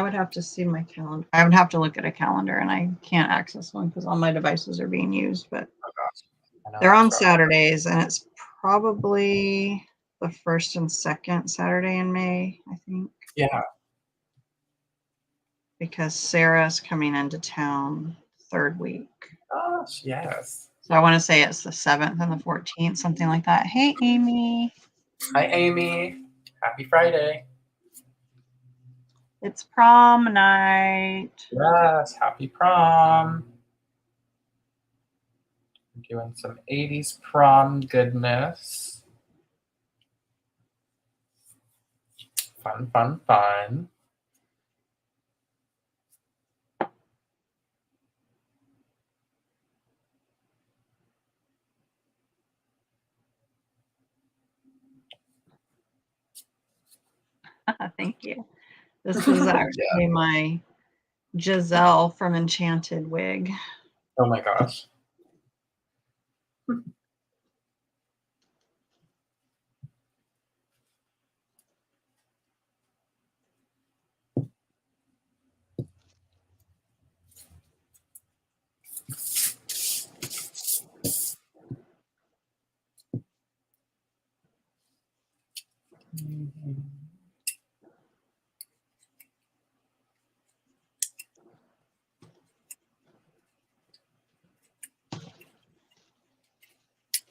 would have to see my calendar. I would have to look at a calendar, and I can't access one because all my devices are being used. But they're on Saturdays, and it's probably the 1st and 2nd Saturday in May, I think. Yeah. Because Sarah's coming into town 3rd week. Gosh, yes. So I want to say it's the 7th and the 14th, something like that. Hey, Amy. Hi, Amy. Happy Friday. It's prom night. Yes, happy prom. I'm doing some 80s prom goodness. Fun, fun, fun. Thank you. This is actually my Giselle from Enchanted wig. Oh my gosh.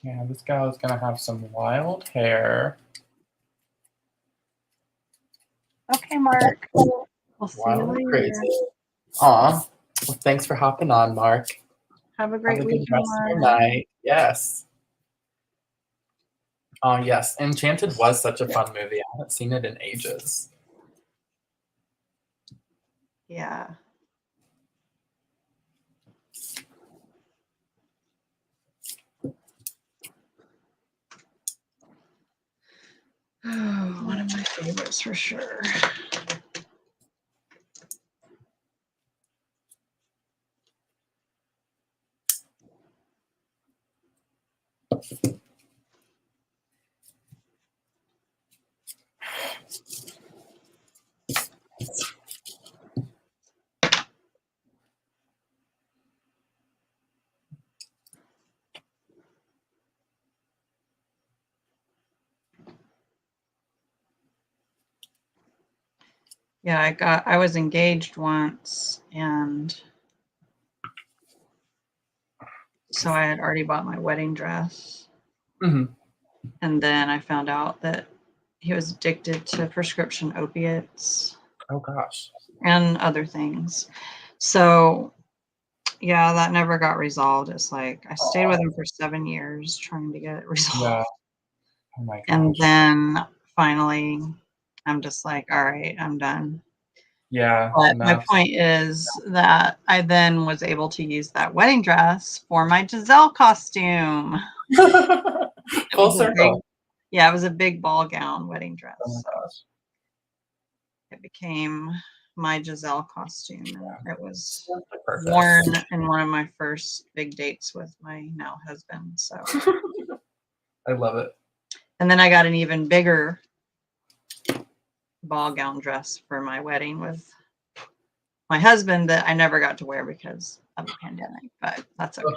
Yeah, this gal is gonna have some wild hair. Okay, Mark. We'll see you later. Crazy. Aw. Well, thanks for hopping on, Mark. Have a great Have a good weekend, rest of your Mark. night. Yes. Oh, yes. Enchanted was such a fun movie. I haven't seen it in ages. Yeah. Oh, one of my favorites for sure. Yeah, I was engaged once, and so I had already bought my wedding dress. Mm-hmm. And then I found out that he was addicted to prescription opiates. Oh gosh. And other things. So yeah, that never got resolved. It's like I stayed with him for 7 years trying to get it resolved. Yeah. Oh my gosh. And then finally I'm just like, all right, I'm done. Yeah. But my point is that I then was able to use that wedding dress for my Giselle costume. Full circle. Yeah, it was a big ball gown wedding dress. Oh my gosh. It became my Giselle costume. And it was Perfect. worn in one of my first big dates with my now husband. So I love it. And then I got an even bigger ball gown dress for my wedding with my husband that I never got to wear because of the pandemic, but that's okay.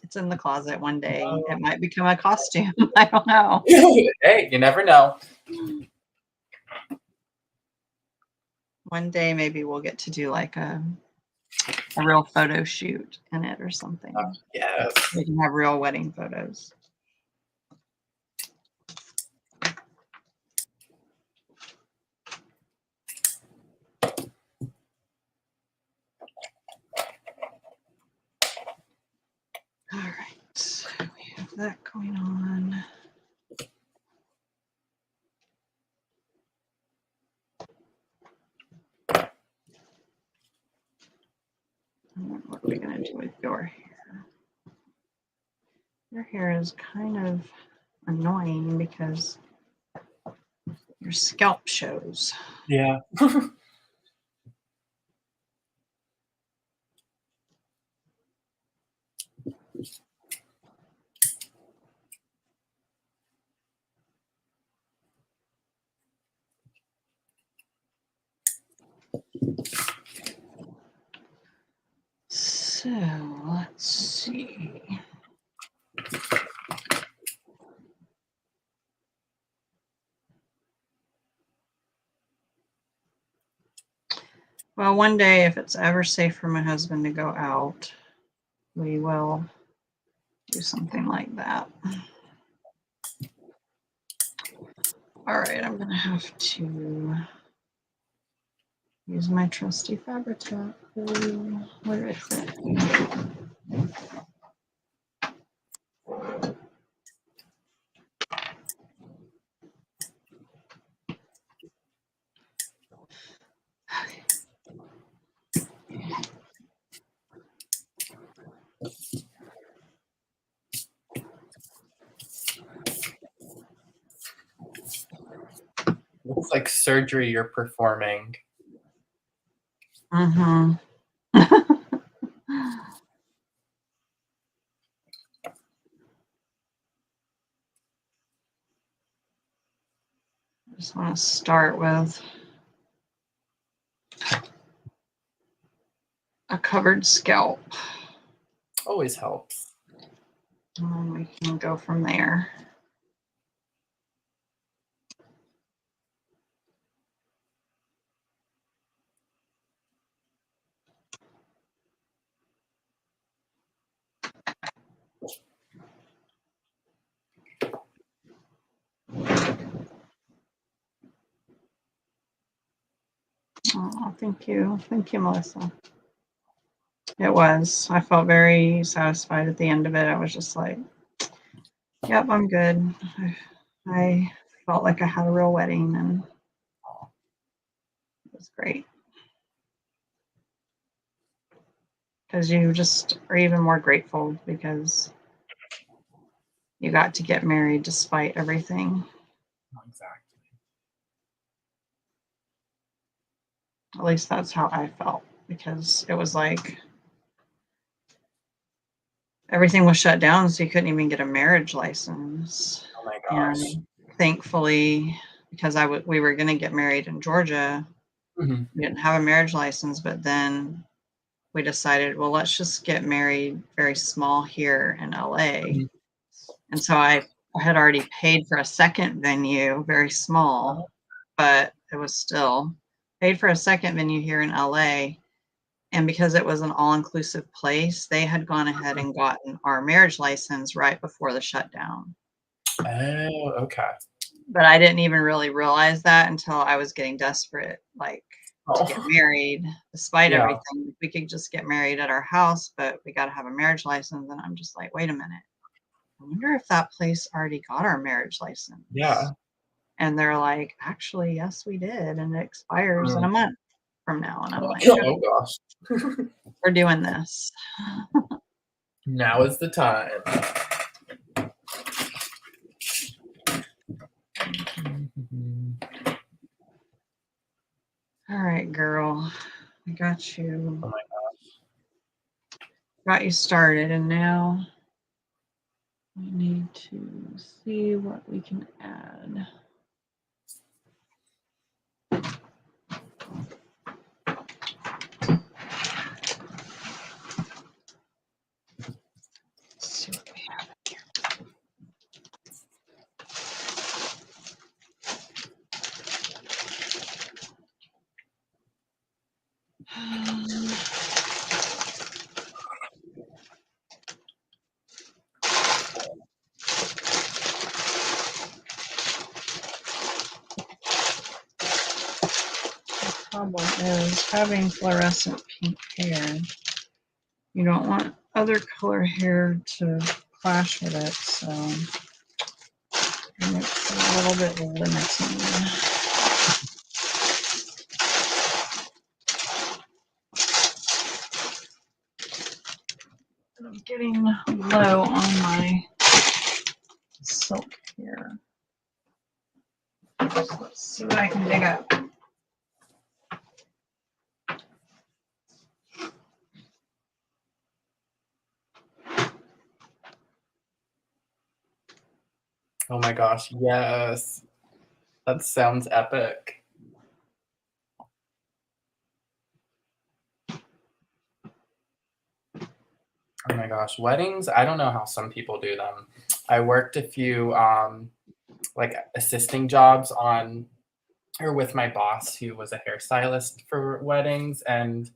It's in the closet. One day it might become a costume. I don't know. Hey, you never know. One day maybe we'll get to do like a real photo shoot in it or something. Yes. We can have real wedding photos. All right, we have that going on. What are we going to do with your hair? Your hair is kind of annoying because your scalp shows. Yeah. So let's see. Well, one day, if it's ever safe for my husband to go out, we will do something like that. All right, I'm going to have to use my trusty Fabri-Tac. Where is it? Looks like surgery you're performing. Mm-hmm. I just want to start with a covered scalp. Always helps. And we can go from there. Oh, thank you. Thank you, Melissa. It was. I felt very satisfied at the end of it. I was just like, yep, I'm good. I felt like I had a real wedding, and it was great. Because you just are even more grateful because you got to get married despite everything. Exactly. At least that's how I felt, because it was like everything was shut down, so you couldn't even get a marriage license. Oh my gosh. And thankfully, because we were going to get married in Georgia, Mm-hmm. we didn't have a marriage license, but then we decided, well, let's just get married very small here in LA. Mm-hmm. And so I had already paid for a second venue, very small, but it was still paid for a second venue here in LA. And because it was an all-inclusive place, they had gone ahead and gotten our marriage license right before the shutdown. Oh, okay. But I didn't even really realize that until I was getting desperate, like to get married, despite everything. We could just get married at our house, but we got to have a marriage license. And I'm just like, wait a minute. I wonder if that place already got our marriage license. Yeah. And they're like, actually, yes, we did. And it expires in a month from now. And I'm like, oh gosh. We're doing this. Now is the time. All right, girl. I got you. Oh my gosh. Got you started, and now we need to see what we can add. Let's see what we have here. The problem is having fluorescent pink hair. You don't want other color hair to clash with it, so it's a little bit limiting. I'm getting low on my silk here. So let's see what I can dig up. Oh my gosh, yes. That sounds epic. Oh my gosh, weddings, I don't know how some people do them. I worked a few like assisting jobs on or with my boss who was a hairstylist for weddings, and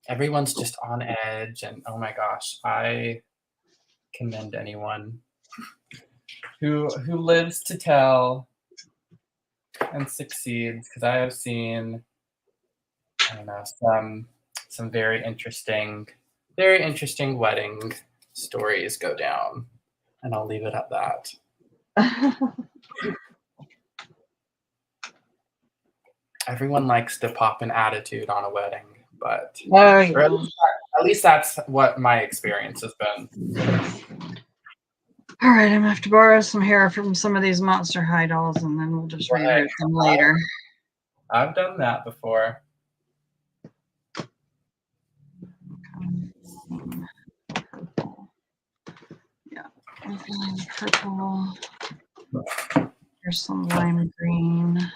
everyone's just on edge, and oh my gosh, I commend anyone who lives to tell and succeeds, because I have seen, I don't know, some very interesting wedding stories go down, and I'll leave it at that. Everyone likes to pop an attitude on a wedding, but at least that's what my experience has been. All right, I'm gonna have to borrow some hair from some of these Monster High dolls, and then we'll just reroute them later. I've done that before. Purple. Yeah, I'm feeling purple. Here's some lime green.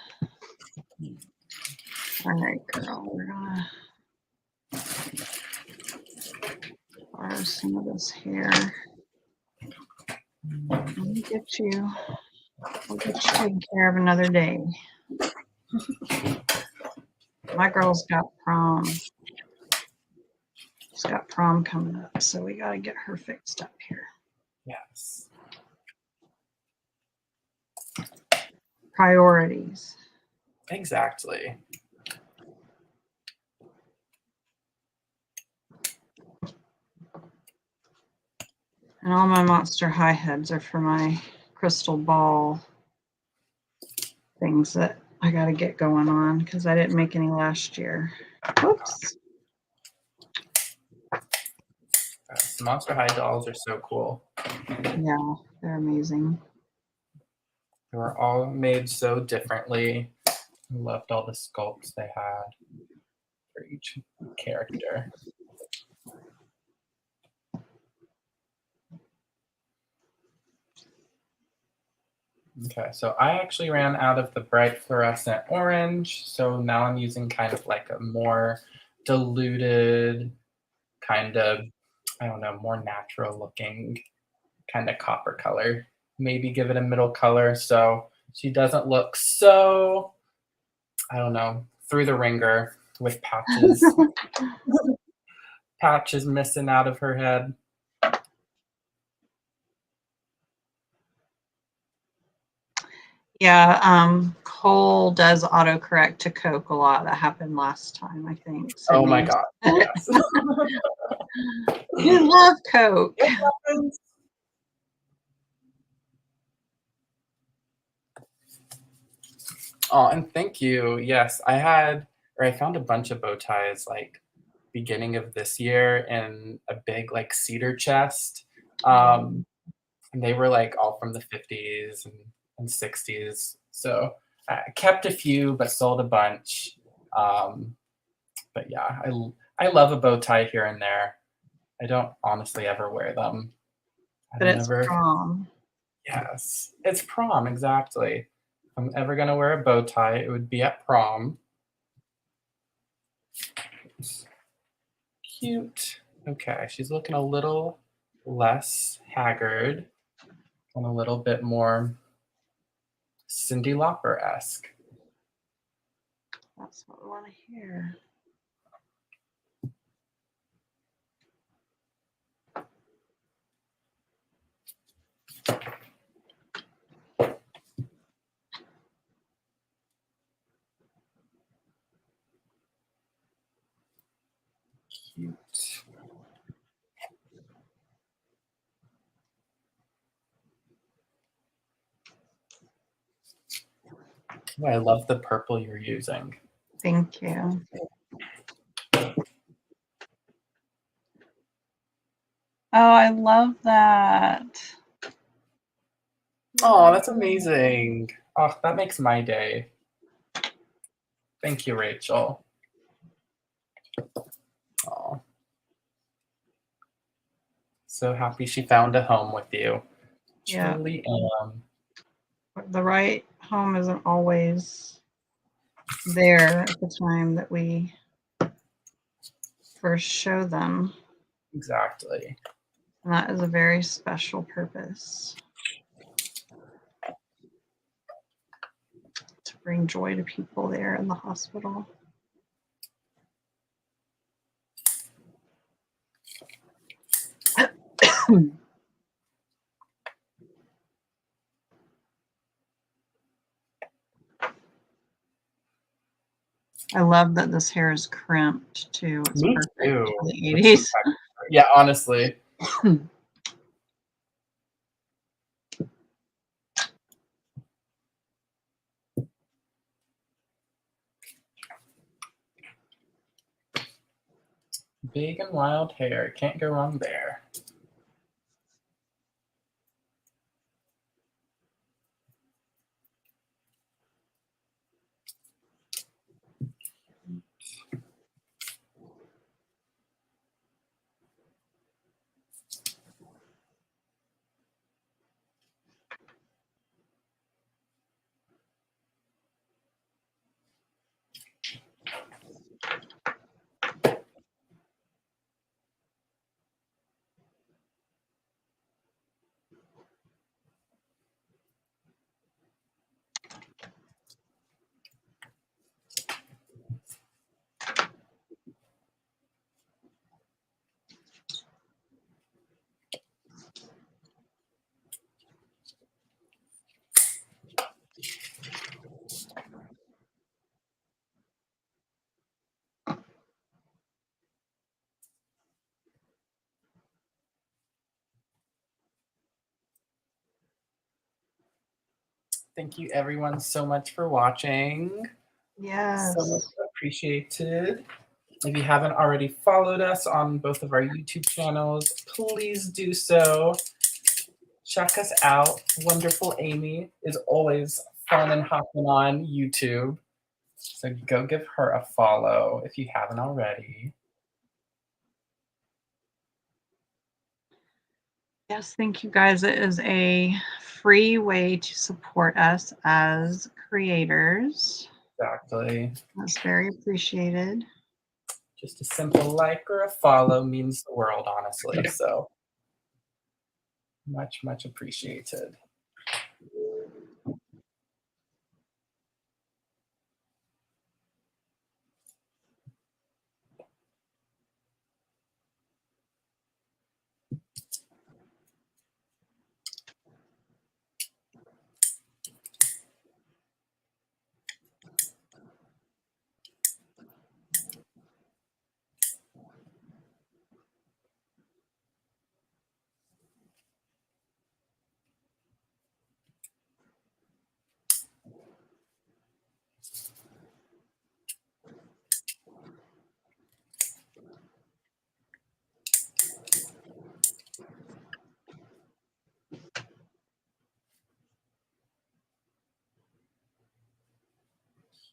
All right, girl, we're gonna borrow some of this hair. Let me get you. We'll get you taken care of another day. My girl's got prom. She's got prom coming up, so we got to get her fixed up here. Yes. Priorities. Exactly. And all my Monster High heads are for my crystal ball things that I got to get going on because I didn't make any last year. Whoops. Monster High dolls are so cool. Yeah, they're amazing. They were all made so differently. I loved all the sculpts they had. for each character. Okay, so I actually ran out of the bright fluorescent orange, so now I'm using kind of like a more diluted, kind of, I don't know, more natural looking kind of copper color. Maybe give it a middle color so she doesn't look so, I don't know, through the ringer with patches. Patches missing out of her head. Yeah, Cole does autocorrect to Coke a lot. That happened last time, I think. Oh my God. Yes. You love Coke. It happens. Oh, and thank you. Yes, I found a bunch of bow ties like beginning of this year in a big like cedar chest. And they were like all from the 50s and 60s. So I kept a few, but sold a bunch. But yeah, I love a bow tie here and there. I don't honestly ever wear them. But it's prom. Yes, it's prom, exactly. If I'm ever gonna wear a bow tie, it would be at prom. Cute. Okay, she's looking a little less haggard and a little bit more Cyndi Lauper-esque. That's what we want to hear. Cute. Oh, I love the purple you're using. Thank you. Oh, I love that. Oh, that's amazing. Oh, that makes my day. Thank you, Rachel. Oh. So happy she found a home with you. Yeah. Truly am. The right home isn't always there at the time that we first show them. Exactly. And that is a very special purpose. To bring joy to people there in the hospital. I love that this hair is crimped too. It's Me perfect too. for the 80s. Yeah, honestly. Big and wild hair. Can't go wrong there. Thank you everyone so much for watching. Yes. So much appreciated. If you haven't already followed us on both of our YouTube channels, please do so. Check us out. Wonderful Amy is always fun and hopping on YouTube. So go give her a follow if you haven't already. Yes, thank you guys. It is a free way to support us as creators. Exactly. That's very appreciated. Just a simple like or a follow means the world, honestly. So much, much appreciated.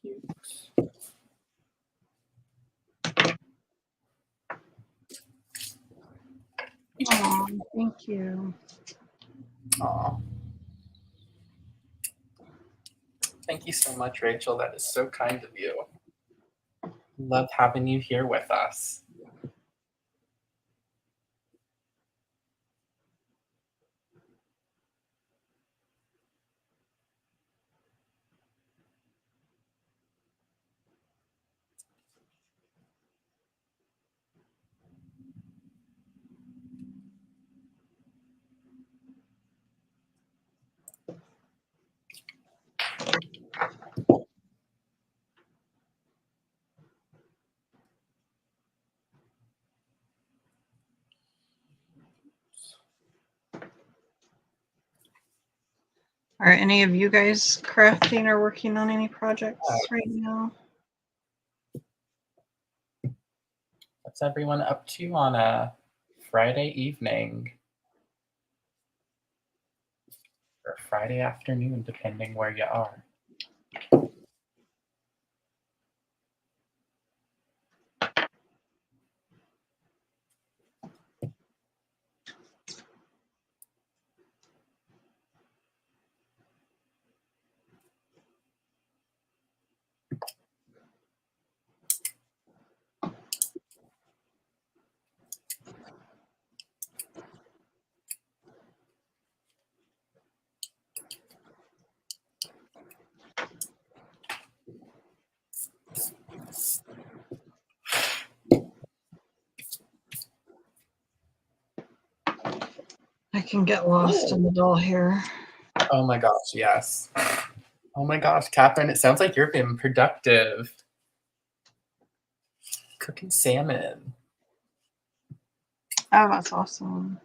Cute. Oh, thank you. Aw. Thank you so much, Rachel. That is so kind of you. Love having you here with us. Are any of you guys crafting or working on any projects right now? What's everyone up to on a Friday evening or Friday afternoon, depending where you are? I can get lost in the doll hair. Oh my gosh, yes. Oh my gosh, Catherine, it sounds like you're being productive. Cooking salmon. Oh, that's awesome.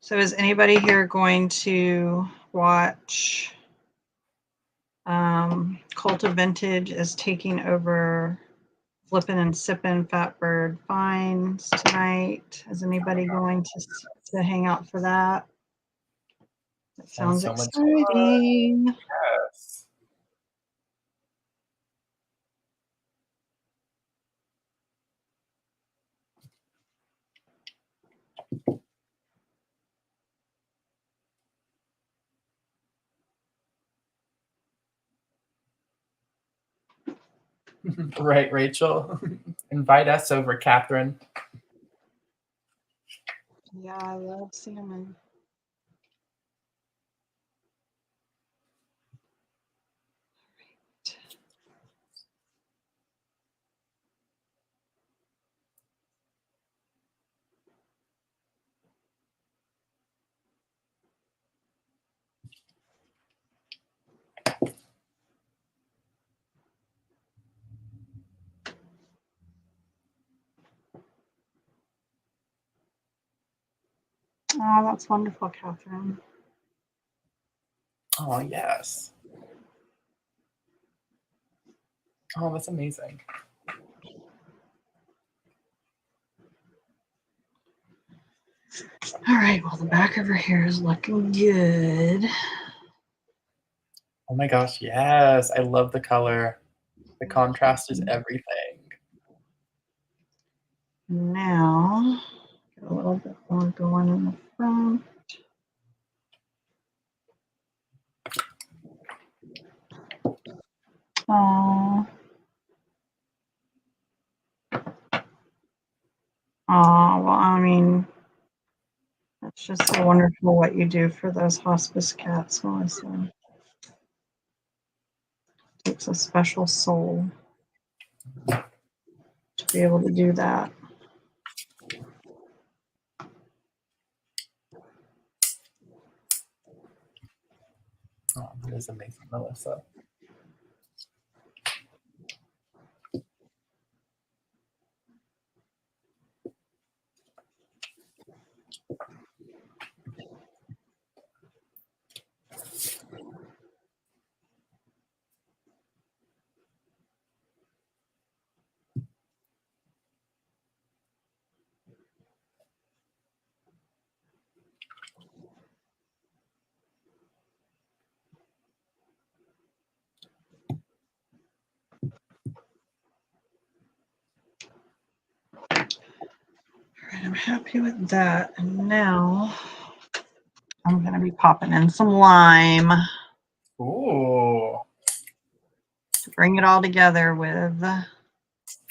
So is anybody here going to watch Cult of Vintage is taking over Flippin' and Sippin' Fatbird Finds tonight? Is anybody going to hang out for that? That sounds so much fun. exciting. Yes. Right, Rachel. Invite us over, Catherine. Yeah, I love salmon. Oh, that's wonderful, Catherine. Oh, yes. Oh, that's amazing. All right, well, the back of her hair is looking good. Oh my gosh, yes. I love the color. The contrast is everything. Now, get a little bit more going in the front. Oh, well, I mean, that's just so wonderful what you do for those hospice cats, Melissa. It takes a special soul to be able to do that. Oh, that is amazing, Melissa. All right, I'm happy with that. And now I'm going to be popping in some lime. Ooh. To bring it all together with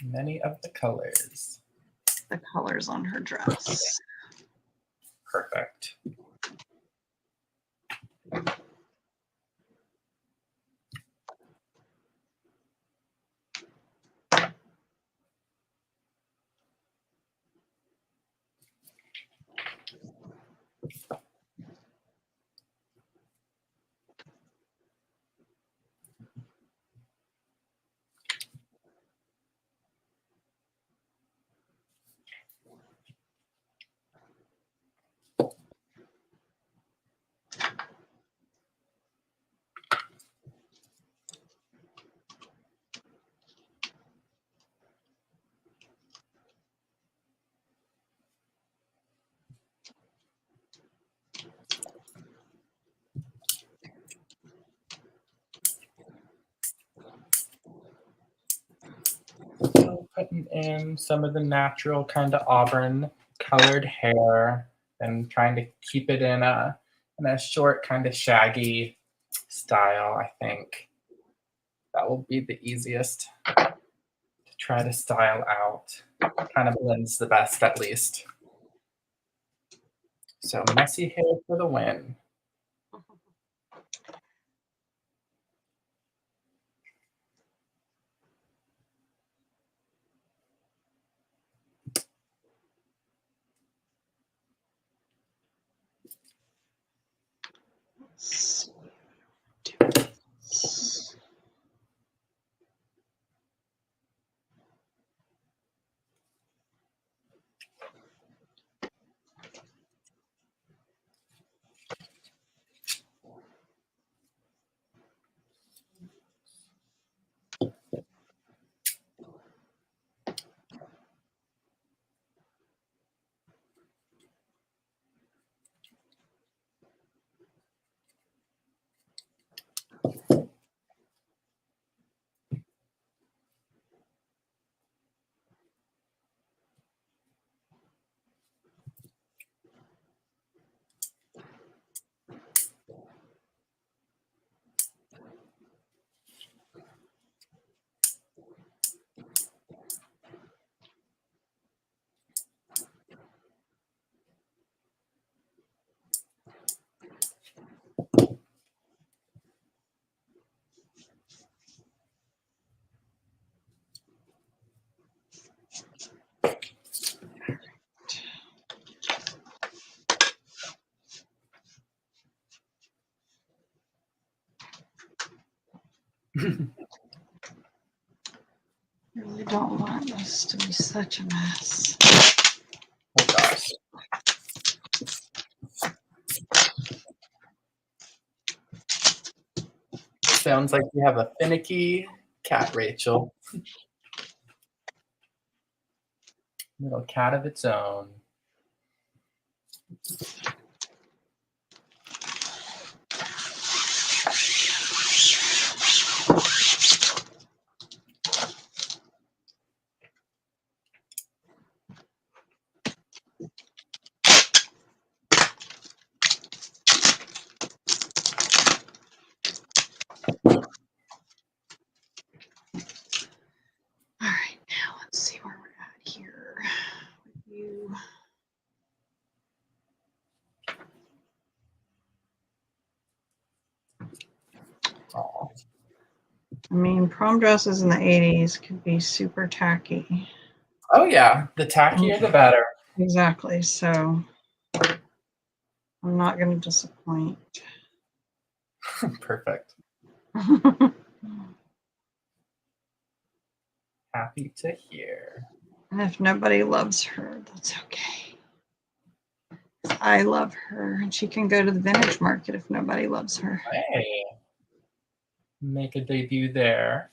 Many of the colors. the colors on her dress. Perfect. So putting in some of the natural kind of auburn colored hair and trying to keep it in a short kind of shaggy style. I think that will be the easiest to try to style out. Kind of blends the best at least. So messy hair for the win. Really don't want this to be such a mess. Oh gosh. Sounds like you have a finicky cat, Rachel. Little cat of its own. All right, now let's see where we're at here with you. Oh. I mean, prom dresses in the 80s could be super tacky. Oh yeah, the tackier the better. Exactly. So I'm not going to disappoint. Perfect. Happy to hear. And if nobody loves her, that's okay. I love her, and she can go to the vintage market if nobody loves her. Hey, make a debut there.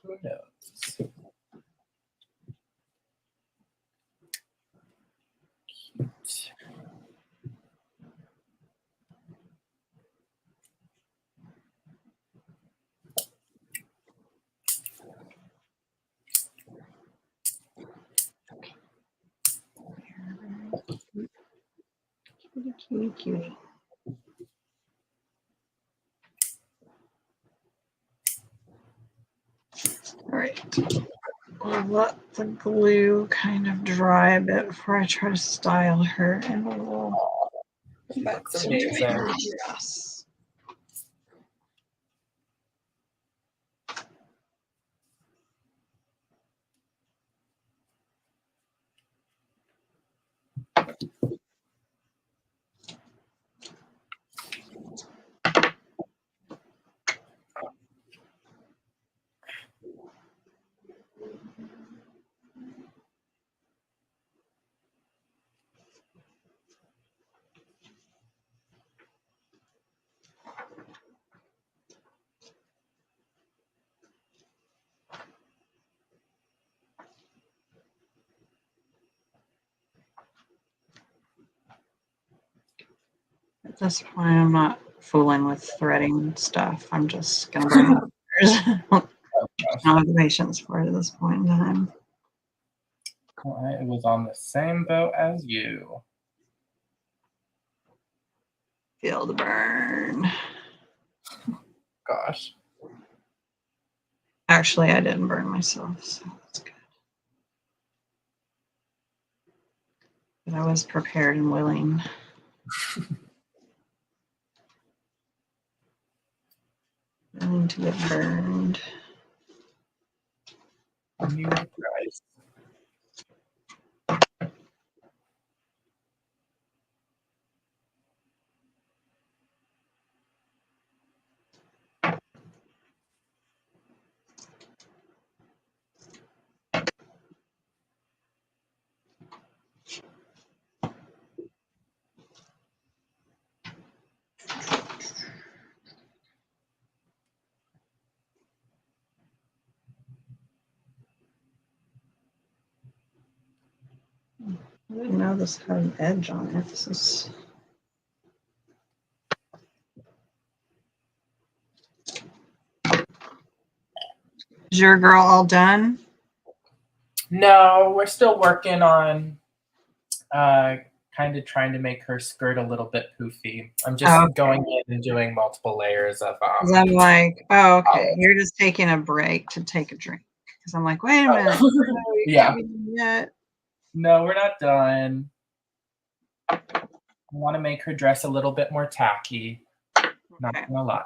Who knows? Cute. Cutie, cutie, cutie. All right. I'll let the glue kind of dry a bit before I try to style her, and we'll She back looks to doing amazing. her dress. At this point, I'm not fooling with threading stuff. I'm just going to burn I don't have the patience for it at this point in time. I was on the same boat as you. Feel the burn. Gosh. Actually, I didn't burn myself, so that's good. But I was prepared and willing. Willing to get burned. New price. I didn't know this had an edge on it. This is. Is your girl all done? No, we're still working on kind of trying to make her skirt a little bit poofy. I'm just going in and doing multiple layers of I'm like, oh, okay. You're just taking a break to take a drink. Because I'm like, wait a minute. Yeah. Yet. No, we're not done. I want to make her dress a little bit more tacky. Not gonna lie.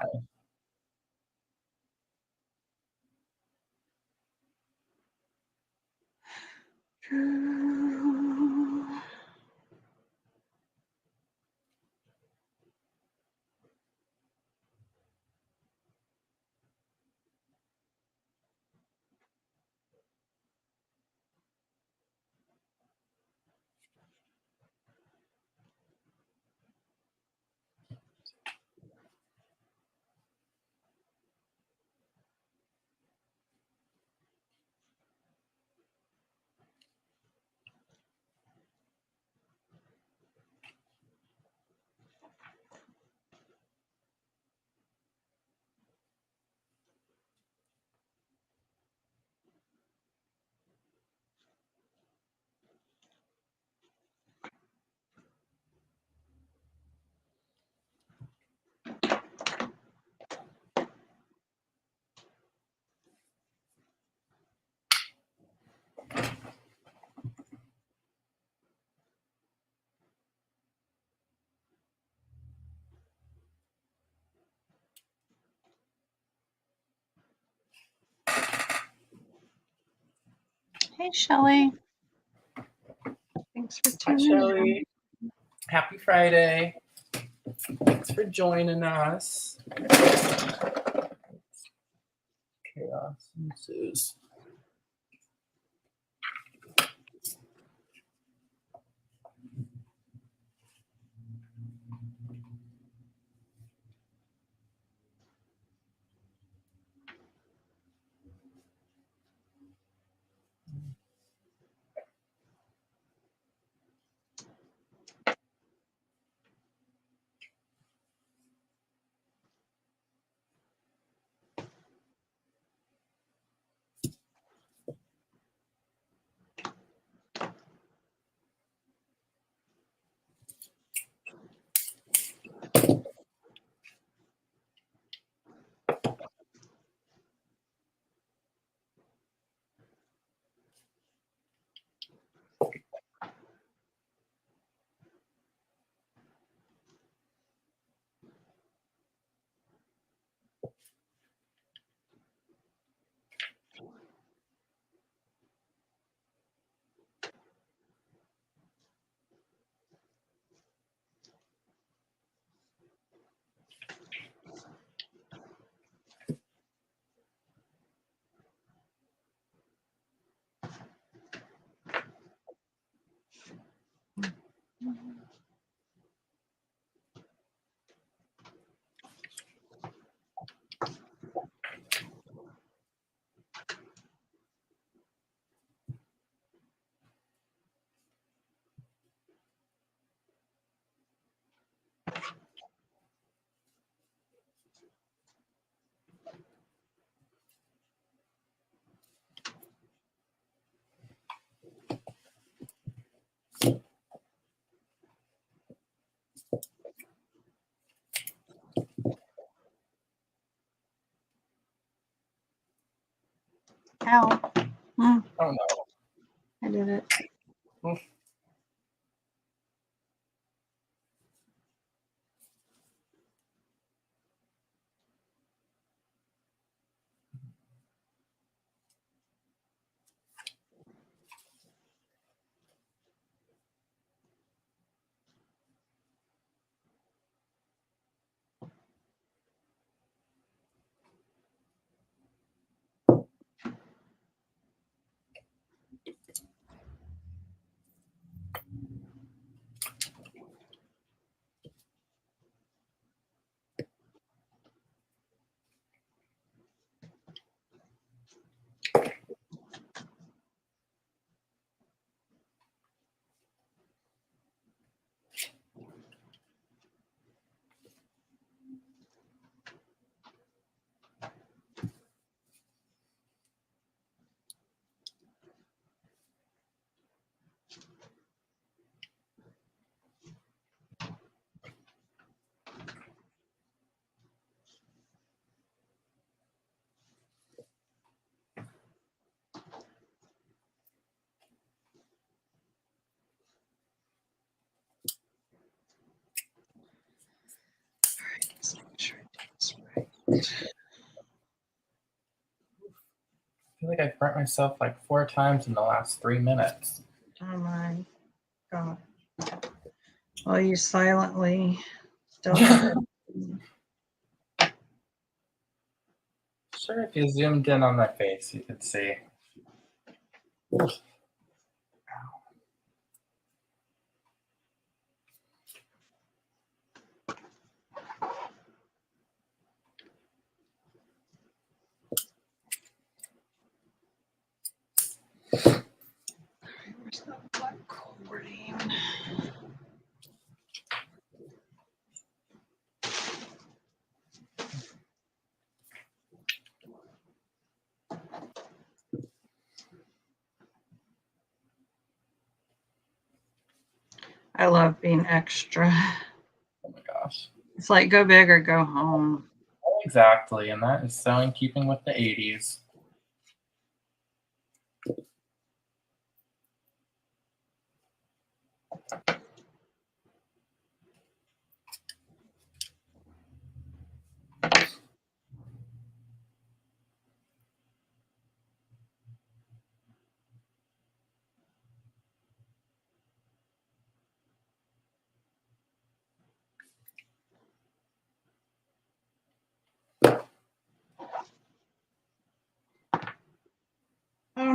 Hey, Shelly. Thanks for Hi, tuning Shelly. Happy Friday. Thanks for joining us. Chaos ensues. Ow. Oh no. I did it. Let's make sure it's right. I feel like I've burnt myself like 4 times in the last 3 minutes. Oh my God. Well, you silently still have it. Sure, if you zoomed in on my face, you could see. Where's that black cording? I love being extra. Oh my gosh. It's like go big or go home. Exactly, and that is so in keeping with the 80s.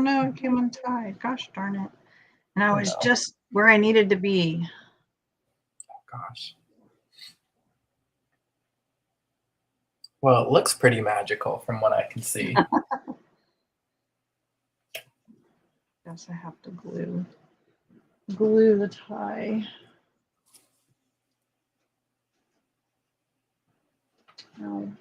no, it came untied. Gosh darn it. And I was No. just where I needed to be. Oh, gosh. Well, it looks pretty magical from what I can see. Guess I have to glue the tie. No.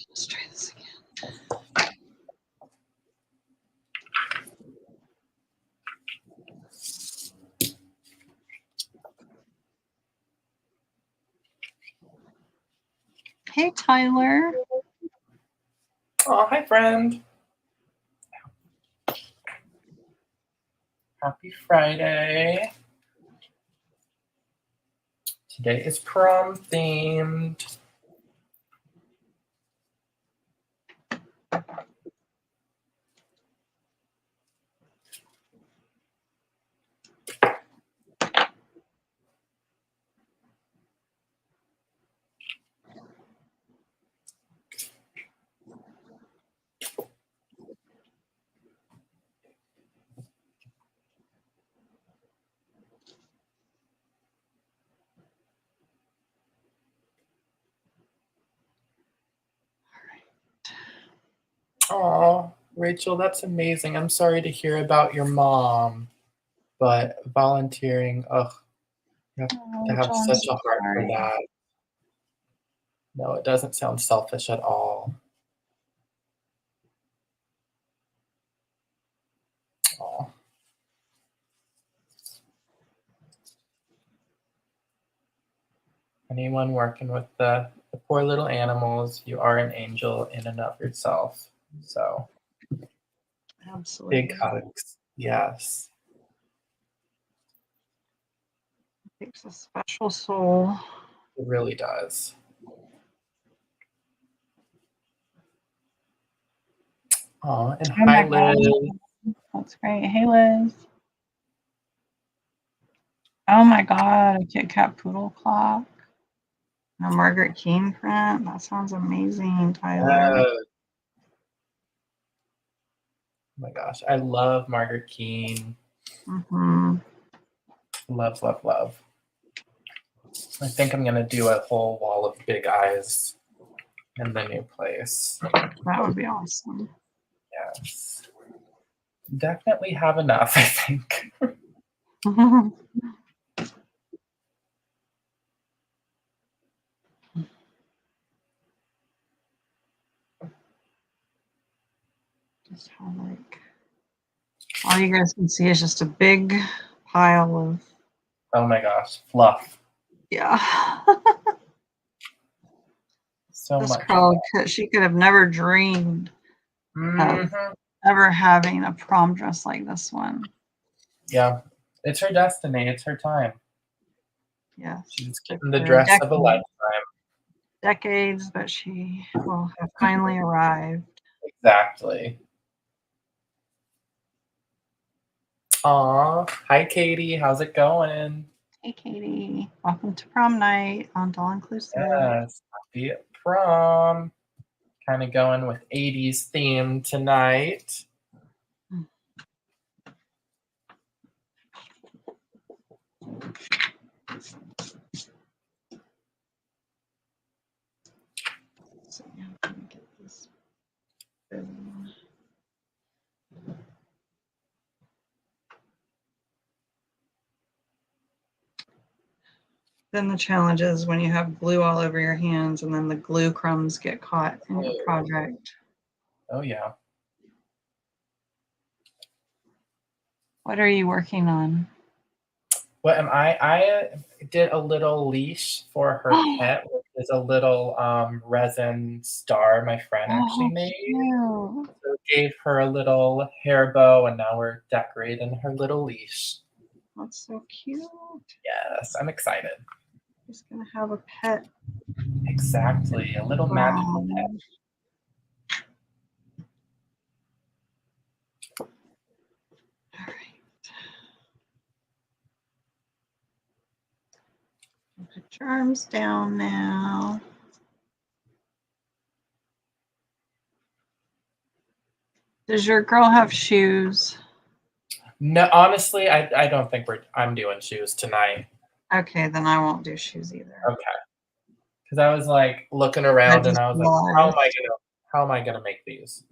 Let's try this again. Hey, Tyler. Oh, hi, friend. Happy Friday. Today is prom themed. Oh, Rachel, that's amazing. I'm sorry to hear about your mom, but volunteering, ugh, you have to have John, such a heart for sorry. that. No, it doesn't sound selfish at all. Oh. Anyone working with the poor little animals, you are an angel in and of yourself. So, Absolutely. big hugs. Yes. It takes a special soul. It really does. Oh, and Oh hi, my God. Liz. That's great. Hey, Liz. Oh my God, a Kit Kat poodle clock. A Margaret Keane print. That sounds amazing, Tyler. Oh my gosh, I love Margaret Keane. Mm-hmm. Love, love, love. I think I'm gonna do a whole wall of big eyes in the new place. That would be awesome. Yes. Definitely have enough, I think. Just how like all you guys can see is just a big pile of Oh my gosh, fluff. yeah. So This much girl fluff. she could have never dreamed of Mm-hmm. ever having a prom dress like this one. Yeah, it's her destiny. It's her time. Yes. She's Took getting the her dress of a lifetime. decades, but she will have finally arrived. Exactly. Aw, hi Katie, how's it going? Hey, Katie. Welcome to prom night on Doll Inclusive. Yes, happy prom. Kind of going with 80s theme tonight. So yeah, let me get this. Then the challenge is when you have glue all over your hands and then the glue crumbs get caught in your project. Oh yeah. What are you working on? What am I? I did a little leash for her pet, which is a little resin star my friend actually made. Cute. So gave her a little hair bow, and now we're decorating her little leash. That's so cute. Yes, I'm excited. She's gonna have a pet. Exactly, a little magical pet. All right. your arms down now. Does your girl have shoes? No, honestly, I don't think I'm doing shoes tonight. Okay, then I won't do shoes either. Okay. Because I was like looking around and I was like, how am I gonna make these?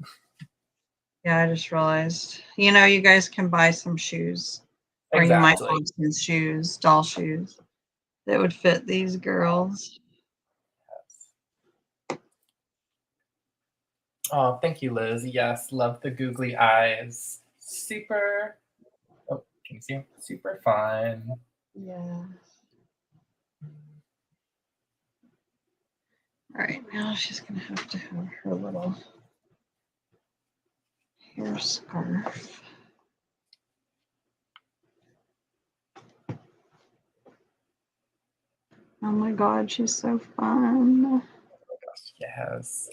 Yeah, I just realized. You know, you guys can buy some shoes. Or you might want some shoes, doll shoes, that would fit these girls. Oh, thank you, Liz. Yes, love the googly eyes. Super. Oh, can you see? Super fun. Yeah. All right, now she's gonna have to have her little hair scarf. Oh my God, she's so fun. Oh my gosh, yes.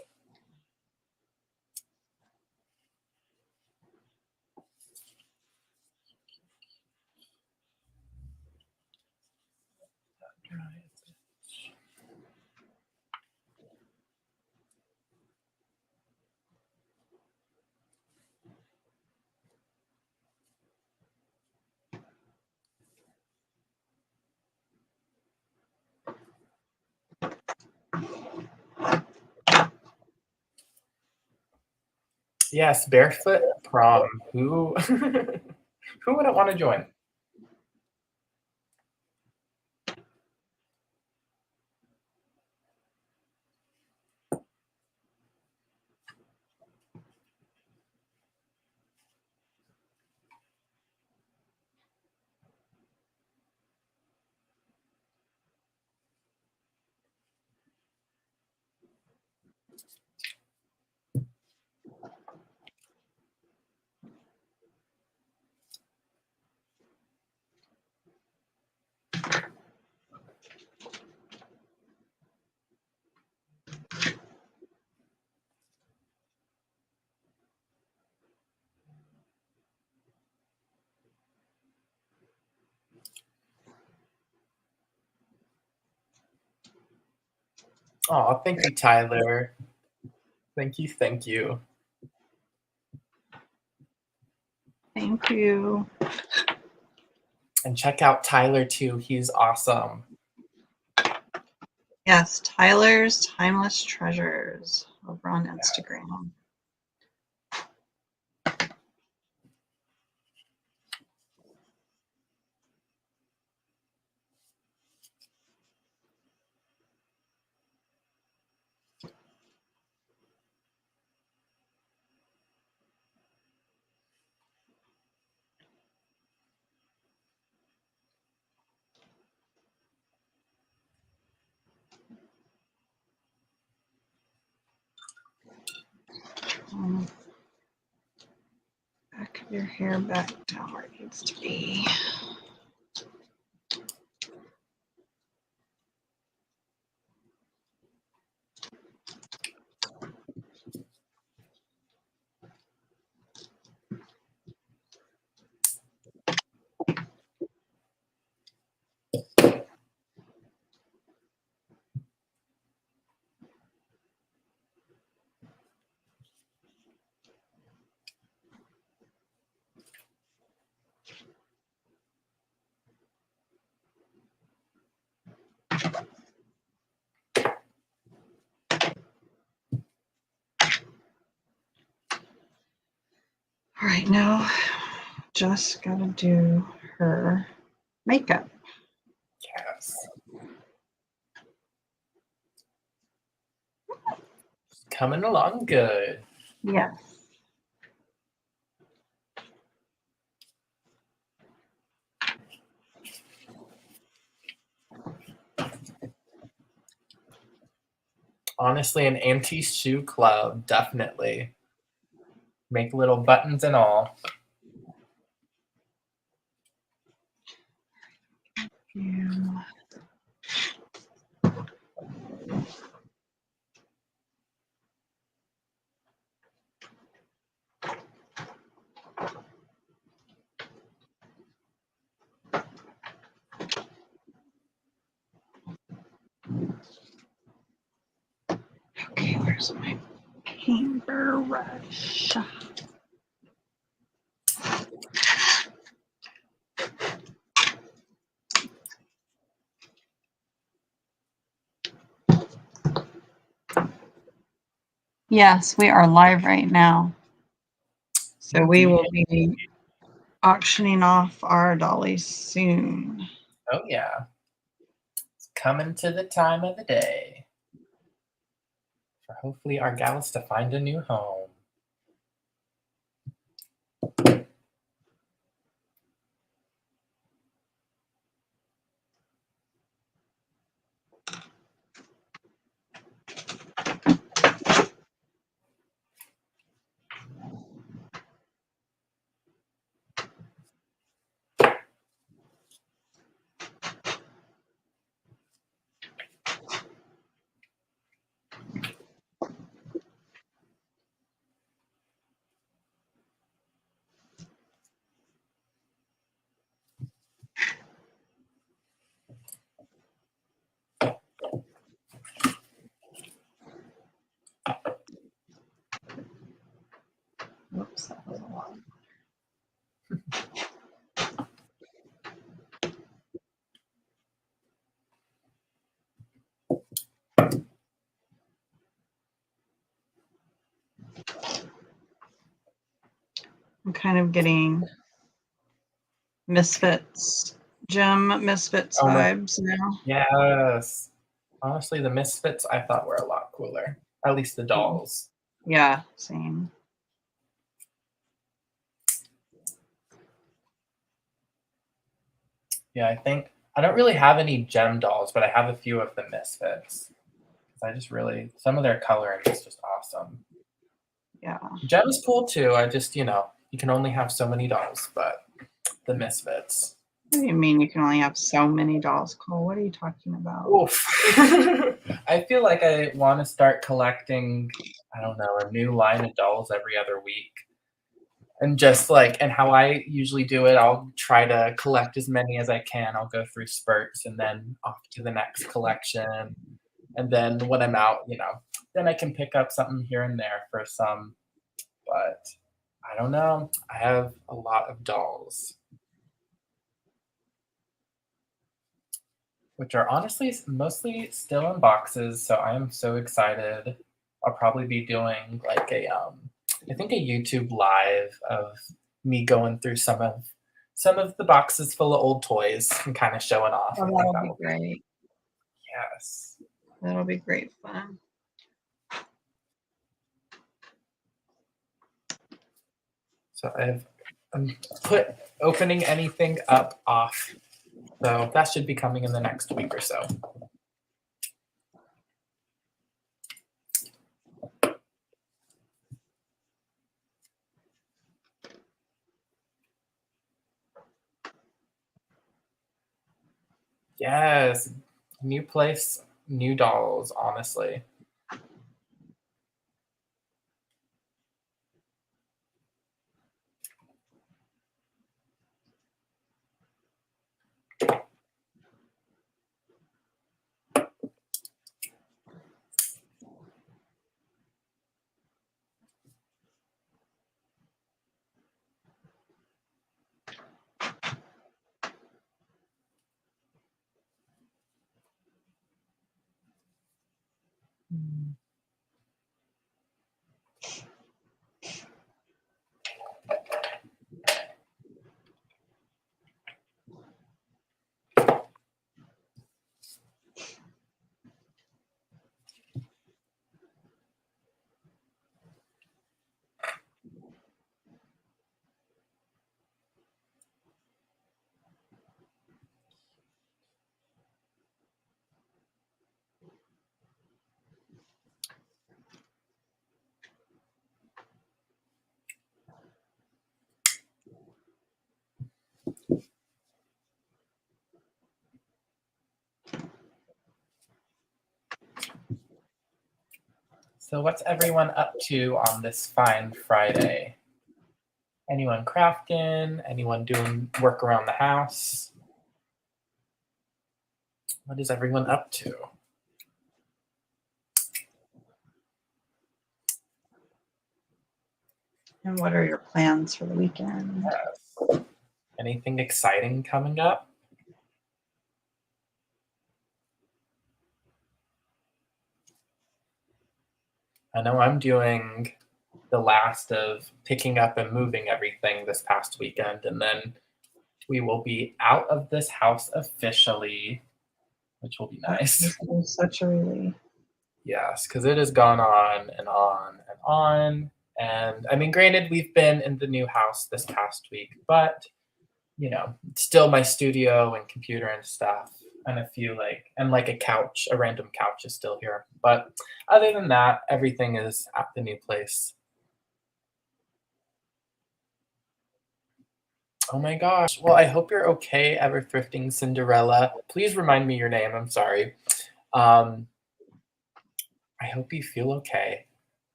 Yes, barefoot prom. Who who wouldn't want to join? Oh, thank you, Tyler. Thank you, thank you. Thank you. And check out Tyler too. He's awesome. Yes, Tyler's Timeless Treasures over on Instagram. Back of your hair back down where it needs to be. All right, now just gotta do her makeup. Yes. Coming along good. Yes. Honestly, an anti-shoe club, definitely. Make little buttons and all. Yeah. Where's my paintbrush? Yes, we are live right now. So we will be auctioning off our dollies soon. Oh, yeah. It's coming to the time of the day for hopefully our gals to find a new home. Oops, that was a lot. I'm kind of getting Misfits, Gem Misfits vibes now. Yes. Honestly, the Misfits I thought were a lot cooler. At least the dolls. Yeah, same. Yeah, I don't really have any Gem dolls, but I have a few of the Misfits. I just really, some of their coloring is just awesome. Yeah. Gem is cool too. I just, you can only have so many dolls, but the Misfits. What do you mean you can only have so many dolls, Cole? What are you talking about? Oof. I feel like I want to start collecting, I don't know, a new line of dolls every other week. And just and how I usually do it, I'll try to collect as many as I can. I'll go through spurts and then off to the next collection. And then when I'm out, then I can pick up something here and there for some. But I don't know. I have a lot of dolls, which are honestly mostly still in boxes. So I am so excited. I'll probably be doing I think a YouTube live of me going through some of the boxes full of old toys and kind of showing off. Oh, that'll be great. Yes. That'll be great fun. So I'm put opening anything up off. So that should be coming in the next week or so. Yes. New place, new dolls, honestly. So what's everyone up to on this fine Friday? Anyone crafting? Anyone doing work around the house? What is everyone up to? And what are your plans for the weekend? Yes. Anything exciting coming up? I know I'm doing the last of picking up and moving everything this past weekend, and then we will be out of this house officially, which will be nice. This is such a relief. Yes, because it has gone on and on and on. And I mean, granted, we've been in the new house this past week, but it's still my studio and computer and stuff, and a few like a couch, a random couch is still here. But other than that, everything is at the new place. Oh my gosh. Well, I hope you're okay, Ever Thrifting Cinderella. Please remind me your name. I'm sorry. I hope you feel okay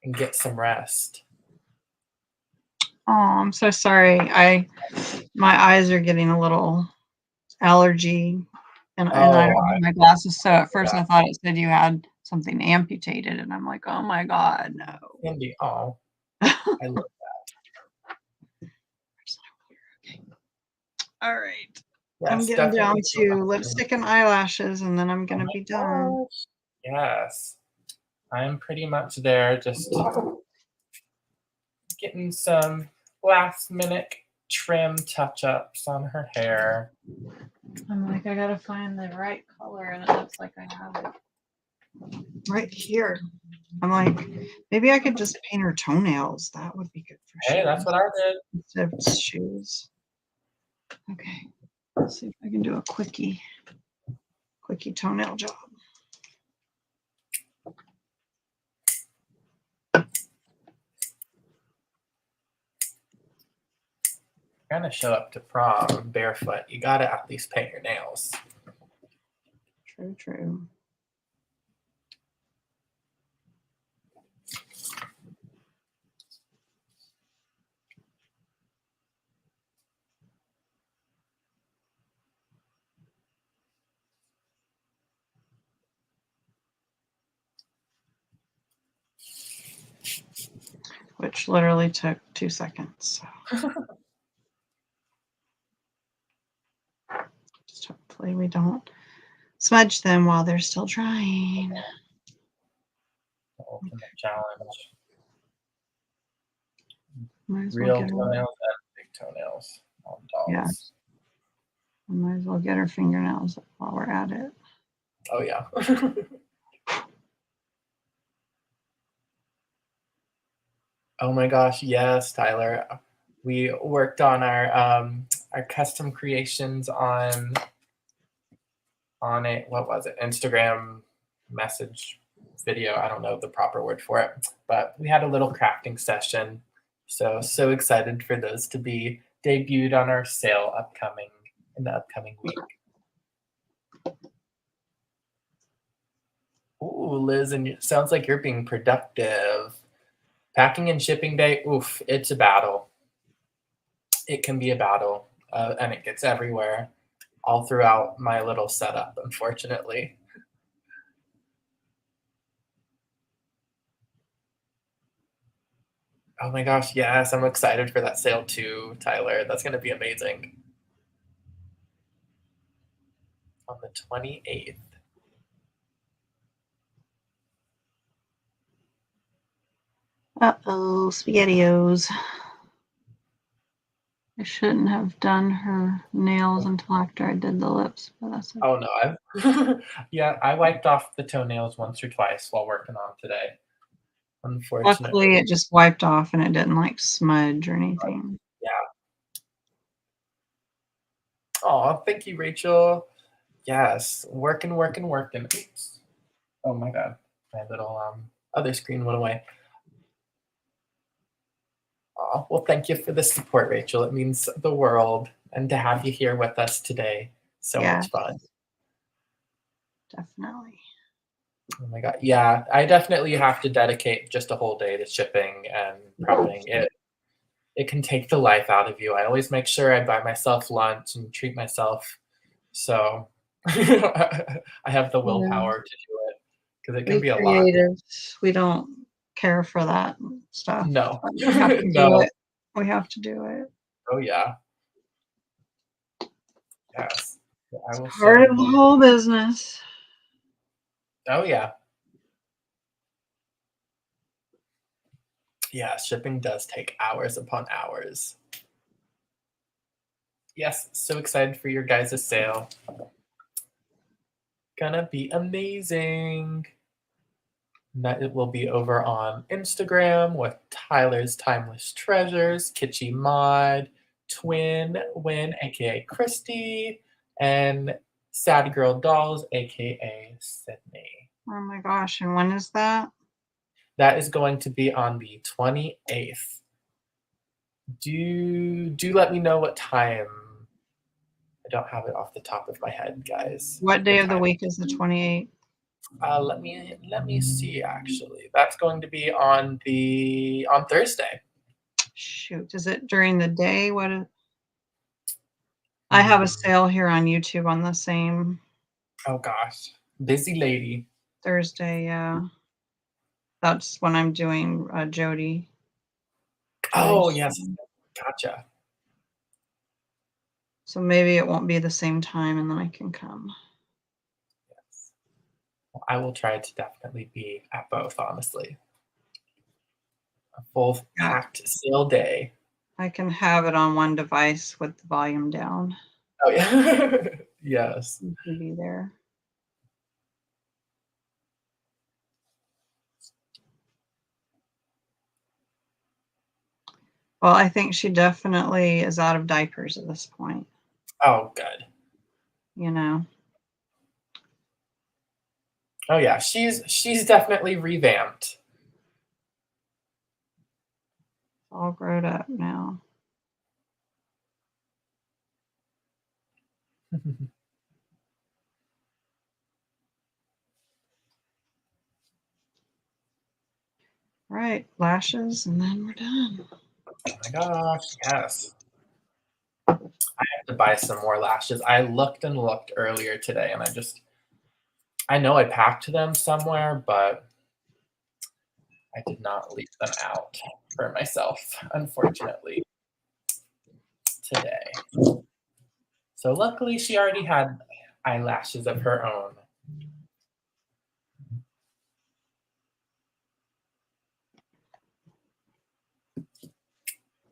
and get some rest. Oh, I'm so sorry. My eyes are getting a little allergy, and I don't have my glasses. So at first I thought it said you had something amputated, and I'm like, oh my God, no. Cindy, oh, I love Okay. All right. Yes, I'm getting down definitely to lipstick and eyelashes, and then I'm gonna be done. gosh. Yes, I'm pretty much there, just getting some last minute trim touch-ups on her hair. I'm like, I gotta find the right color, and it looks like I have it right here. I'm like, maybe I could just paint her toenails. That would be good for Hey, shoes. that's what I did. Instead of shoes. Okay. Let's see if I can do a quickie toenail job. You're gonna show up to prom barefoot. You gotta at least paint your nails. True. Which literally took 2 seconds. So. Just hopefully we don't smudge them while they're still drying. The ultimate challenge. Real toenails and big toenails on dolls. Yeah. I might as well get her fingernails while we're at it. Oh yeah. Oh my gosh, yes, Tyler. We worked on our custom creations on a, what was it, Instagram message video. I don't know the proper word for it, but we had a little crafting session. So excited for those to be debuted on our sale in the upcoming week. Ooh, Liz, and it sounds like you're being productive. Packing and shipping day, oof, it's a battle. It can be a battle, and it gets everywhere, all throughout my little setup, unfortunately. Oh my gosh, yes, I'm excited for that sale too, Tyler. That's going to be amazing. On the 28th. Uh-oh, SpaghettiOs. I shouldn't have done her nails until after I did the lips, but that's okay. Oh no, yeah, I wiped off the toenails once or twice while working on today. Unfortunately. Luckily, it just wiped off and it didn't like smudge or anything. Yeah. Oh, thank you, Rachel. Yes, working. Oops. Oh my god, my little other screen went away. Oh, well, thank you for the support, Rachel. It means the world, and to have you here with us today. So much fun. Definitely. Oh my god, yeah, I definitely have to dedicate just a whole day to shipping and prepping. It can take the life out of you. I always make sure I buy myself lunch and treat myself. So I have the willpower to do it because it can be a lot. We don't care for that stuff. No. We have to No. do it. We have to do it. Oh yeah. Yes. I will Part show of the you. whole business. Oh yeah. Yeah, shipping does take hours upon hours. Yes, so excited for your guys' sale. Gonna be amazing. That it will be over on Instagram with Tyler's Timeless Treasures, Kitschy Mod, Twin Win, aka Christy, and Sad Girl Dolls, aka Sydney. Oh my gosh, and when is that? That is going to be on the 28th. Do let me know what time. I don't have it off the top of my head, guys. What day of the week is the 28th? Let me see. Actually, that's going to be on Thursday. Shoot, is it during the day? I have a sale here on YouTube on the same Oh gosh, busy lady. Thursday. Yeah, that's when I'm doing Jody. Oh yes, gotcha. So maybe it won't be the same time, and then I can come. Yes, well, I will try to definitely be at both. Honestly, a full packed sale day. I can have it on one device with the volume down. Oh yeah, yes. You can be there. Well, I think she definitely is out of diapers at this point. Oh, good. You know. Oh yeah, she's definitely revamped. All grown up now. Right, lashes, and then we're done. Oh my gosh, yes. I have to buy some more lashes. I looked and looked earlier today, and I know I packed them somewhere, but I did not leave them out for myself, unfortunately, today. So luckily, she already had eyelashes of her own.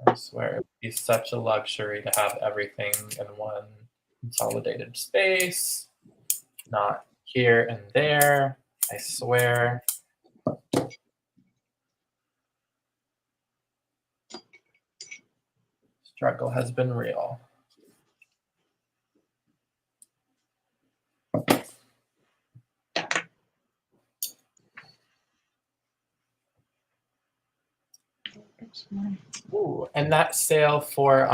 I swear, it'd be such a luxury to have everything in one consolidated space, not here and there. I swear. Struggle has been real. Ooh, and that sale for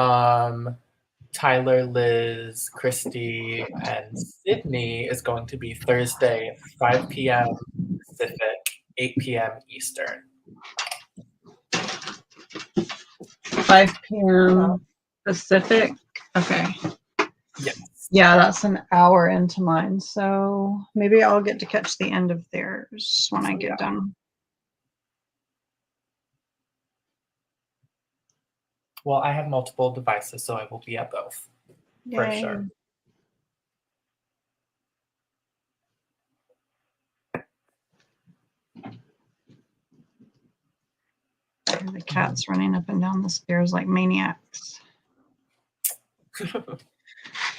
Tyler, Liz, Christy, and Sydney is going to be Thursday, 5 p.m. Pacific, 8 p.m. Eastern. 5 p.m. Pacific. Okay. Yes. Yeah, that's an hour into mine. So maybe I'll get to catch the end of theirs when I get done. Well, I have multiple devices, so I will be at both. For Yay. sure. The cats running up and down the stairs like maniacs.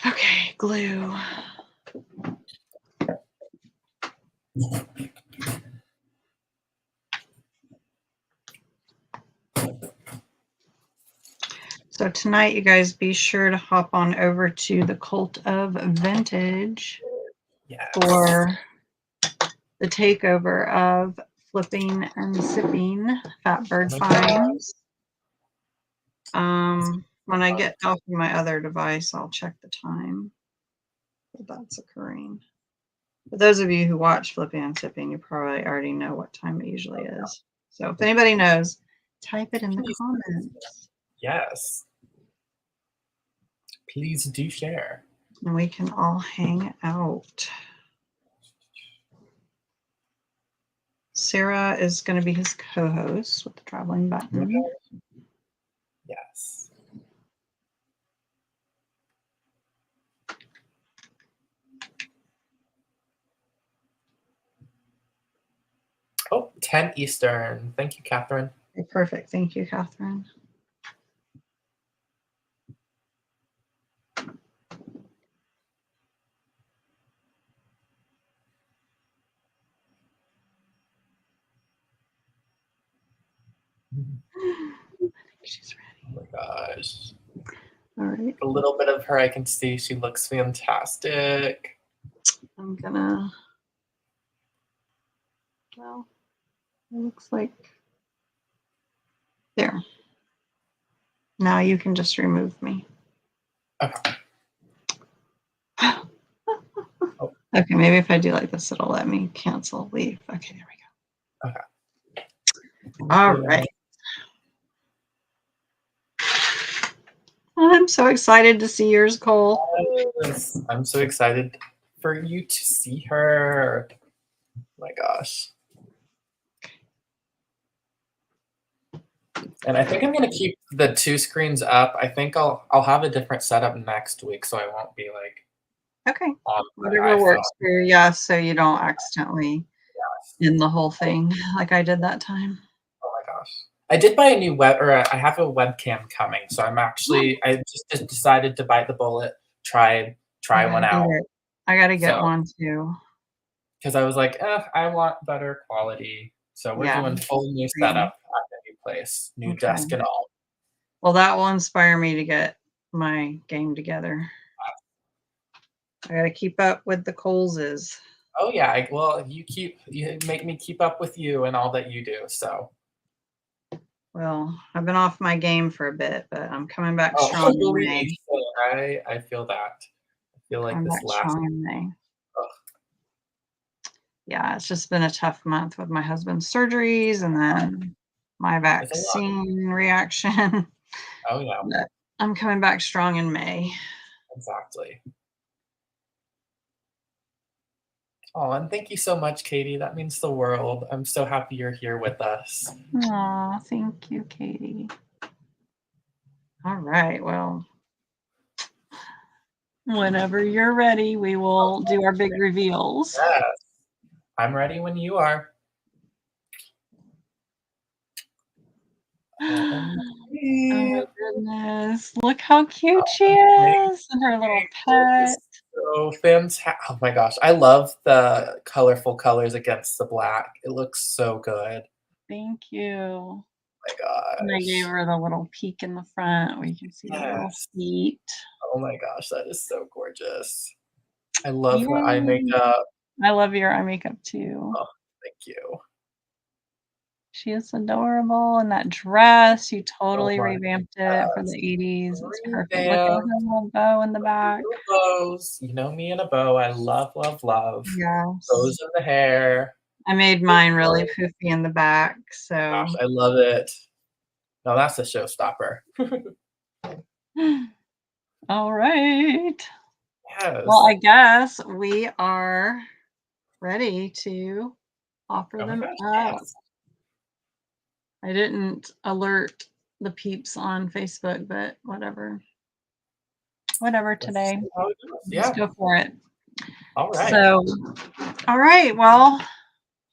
Okay, glue. So tonight, you guys be sure to hop on over to the Cult of Vintage for the takeover of Flipping and Sipping Fat Bird Finds. When I get off of my other device, I'll check the time that that's occurring. For those of you who watch Flipping and Sipping, you probably already know what time it usually is. So if anybody knows, type it in the comments. Yes. Please do share. And we can all hang out. Sarah is going to be his co-host with the traveling button. Yes. Oh, 10 Eastern. Thank you, Catherine. Okay, perfect. Thank you, Catherine. I think she's ready. Oh my gosh. All right. A little bit of her I can see. She looks fantastic. I'm gonna, well, it looks like, there. Now you can just remove me. Okay. Oh. Okay, maybe if I do like this, it'll let me cancel, leave. Okay, there we go. Okay. All right. I'm so excited to see yours, Cole. Yes. I'm so excited for you to see her. Oh my gosh. And I think I'm gonna keep the 2 screens up. I think I'll have a different setup next week, so I won't be like okay. On whatever works for you. Yeah, so you don't accidentally in the whole thing like I did that time. Oh my gosh. I did buy a new I have a webcam coming, so I'm actually I just decided to bite the bullet, try one out. I gotta get one too. Because I was like, I want better quality. So we're doing full new setup at the new place, new desk and all. Well, that will inspire me to get my game together. I gotta keep up with the Coleses. Oh yeah, well you make me keep up with you and all that you do. So. Well, I've been off my game for a bit, but I'm coming back strong in May. I feel that. I feel like this last strong in May. Yeah, it's just been a tough month with my husband's surgeries and then my vaccine reaction. Oh yeah. But I'm coming back strong in May. Exactly. Oh, and thank you so much, Katie. That means the world. I'm so happy you're here with us. Aw, thank you, Katie. All right, well, whenever you're ready, we will do our big reveals. Yes. I'm ready when you are. Oh my goodness. Look how cute she is and her little pet. So fantastic. Oh my gosh. I love the colorful colors against the black. It looks so good. Thank you. Oh my gosh. And I gave her the little peek in the front where you can see the little feet. Oh my gosh, that is so gorgeous. I love her eye makeup. I love your eye makeup too. Oh, thank you. She is adorable. And that dress, you totally revamped it for the 80s. It's perfect. Look at her little bow in the back. Bows. You know me and a bow. I love, love, love. Yes. Bows in the hair. I made mine really poofy in the back. So gosh, I love it. No, that's a showstopper. All right. Yes. Well, I guess we are ready to offer them up. Yes. I didn't alert the peeps on Facebook, but whatever. Whatever today. Let's go for it. All right. So, all right. Well,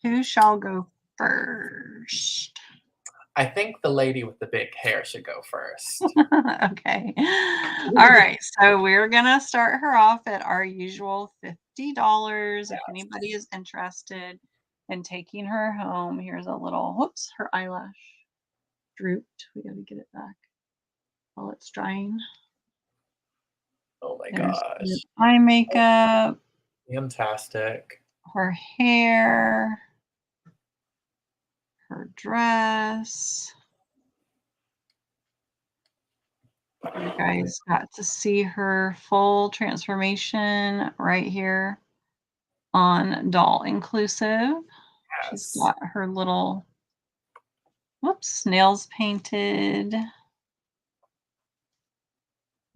who shall go first? I think the lady with the big hair should go first. Okay. All right. So we're going to start her off at our usual $50. If anybody is interested in taking her home, here's a little, whoops, her eyelash drooped. We got to get it back while it's drying. Oh my gosh. Eye makeup. Fantastic. Her hair. Her dress. You guys got to see her full transformation right here on Doll Inclusive. Yes. She's got her little, whoops, nails painted.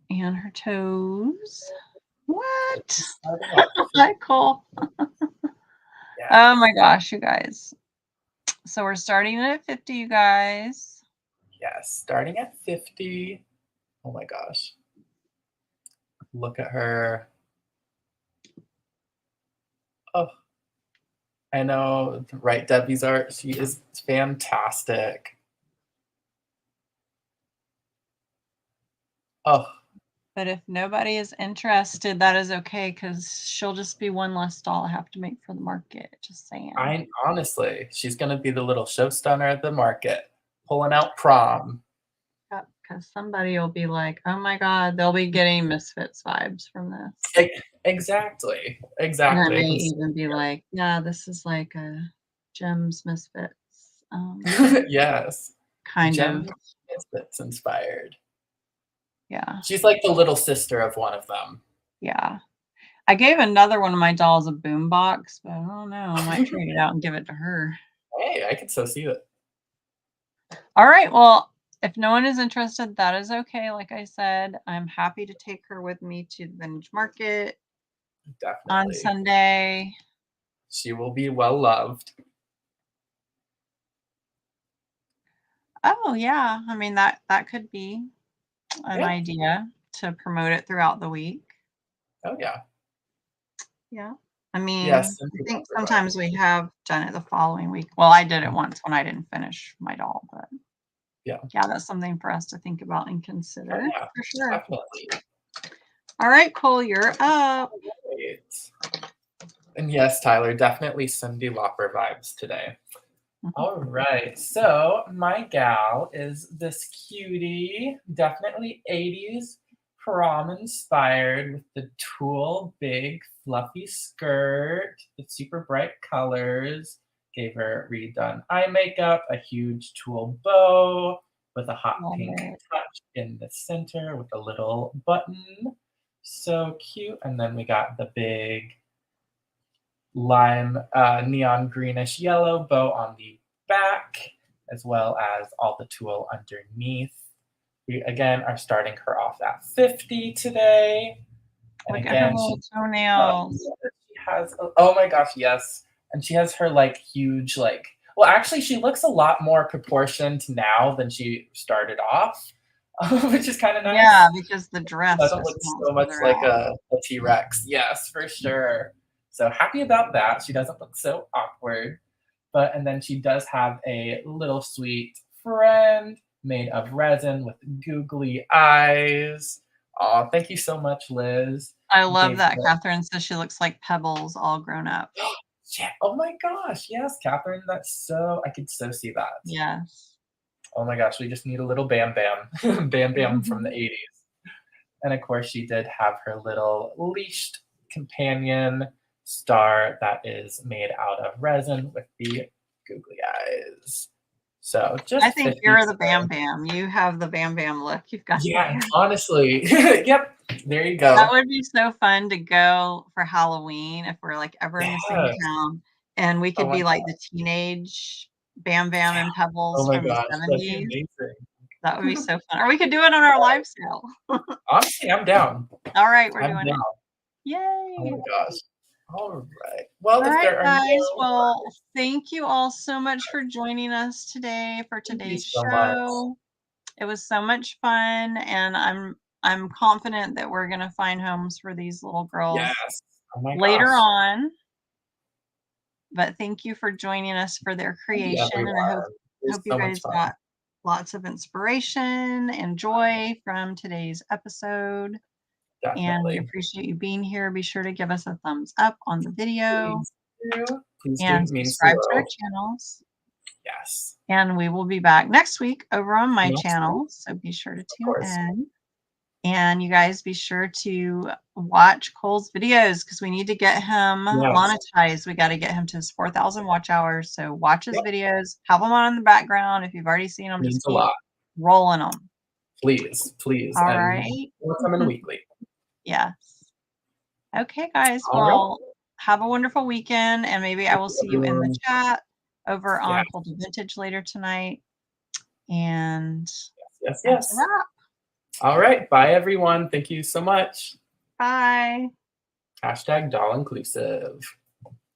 And her toes. What? Hi, Cole. Oh my gosh, you guys. So we're starting at 50, you guys. Yes, starting at 50. Oh my gosh. Look at her. Oh, I know, right? Debbie's art. She is fantastic. Oh, But if nobody is interested, that is okay because she'll just be one less doll I have to make for the market. Just saying. I honestly, she's gonna be the little show stunner at the market, pulling out prom. Because somebody will be like, oh my God, they'll be getting Misfits vibes from this. Exactly. And I Exactly. may even be like, yeah, this is like a Jim's Misfits Yes. kind Jem of. Misfits inspired. Yeah. She's like the little sister of one of them. Yeah. I gave another one of my dolls a boombox, but I don't know. I might trade it out and give it to her. Hey, I can so see it. All right. Well, if no one is interested, that is okay. Like I said, I'm happy to take her with me to the vintage market on Definitely. Sunday. She will be well loved. Oh yeah. I mean that could be an idea to promote it throughout the week. Oh yeah. Yeah. I mean, Yes. I think sometimes we have done it the following week. Well, I did it once when I didn't finish my doll, but yeah, that's something for us to think about and consider. yeah, for sure. Definitely. All right, Cole, you're up. Right. And yes, Tyler, definitely Cyndi Lauper vibes today. All right, so my gal is this cutie, definitely 80s prom inspired with the tulle big fluffy skirt with super bright colors. Gave her redone eye makeup, a huge tulle bow with a hot pink touch in the center with a little button. So cute. And then we got the big lime neon greenish yellow bow on the back, as well as all the tulle underneath. We again are starting her off at 50 today. And Look again, at her little toenails. she has, oh my gosh, yes. And she has her like huge, like, well, actually, she looks a lot more proportioned now than she started off, which is kind of nice. Yeah, because the dress doesn't look so much like a T-Rex. Yes, for sure. So happy about that. She doesn't look so awkward. And then she does have a little sweet friend made of resin with googly eyes. Oh, thank you so much, Liz. I love that Catherine says she looks like Pebbles all grown up. Yeah. Oh my gosh. Yes, Catherine. I could so see that. Yes. Oh my gosh. We just need a little Bam Bam. Bam Bam from the 80s. And of course, she did have her little leashed companion star that is made out of resin with the googly eyes. So I think you're the Bam Bam. You have the Bam Bam look. You've got honestly. Yep. There you go. That would be so fun to go for Halloween if we're like ever in the same town and we could be like the teenage Bam Bam and Pebbles from the 70s. That would be so fun. Or we could do it on our live sale. Honestly, I'm down. All right, we're doing it. Yay. Oh my gosh. All right. Well, all right, guys. Well, thank you all so much for joining us today for today's show. It was so much fun, and I'm confident that we're gonna find homes for these little girls later on. But thank you for joining us for their creation, and I hope you guys got lots of inspiration and joy from today's episode. Definitely. And we appreciate you being here. Be sure to give us a thumbs up on the video. Please and subscribe to our channels. Yes. And we will be back next week over on my channel. So be sure to tune in. And you guys be sure to watch Cole's videos because we need to get him monetized. We got to get him to his 4,000 watch hours. So watch his videos, have them on in the background. If you've already seen them, just keep rolling them. Please. All right. We'll come in weekly. Yes. Okay, guys. Well, have a wonderful weekend. And maybe I will see you in the chat over on Cold Vintage later tonight. And yes. That's a wrap. All right. Bye, everyone. Thank you so much. Bye. #doll inclusive.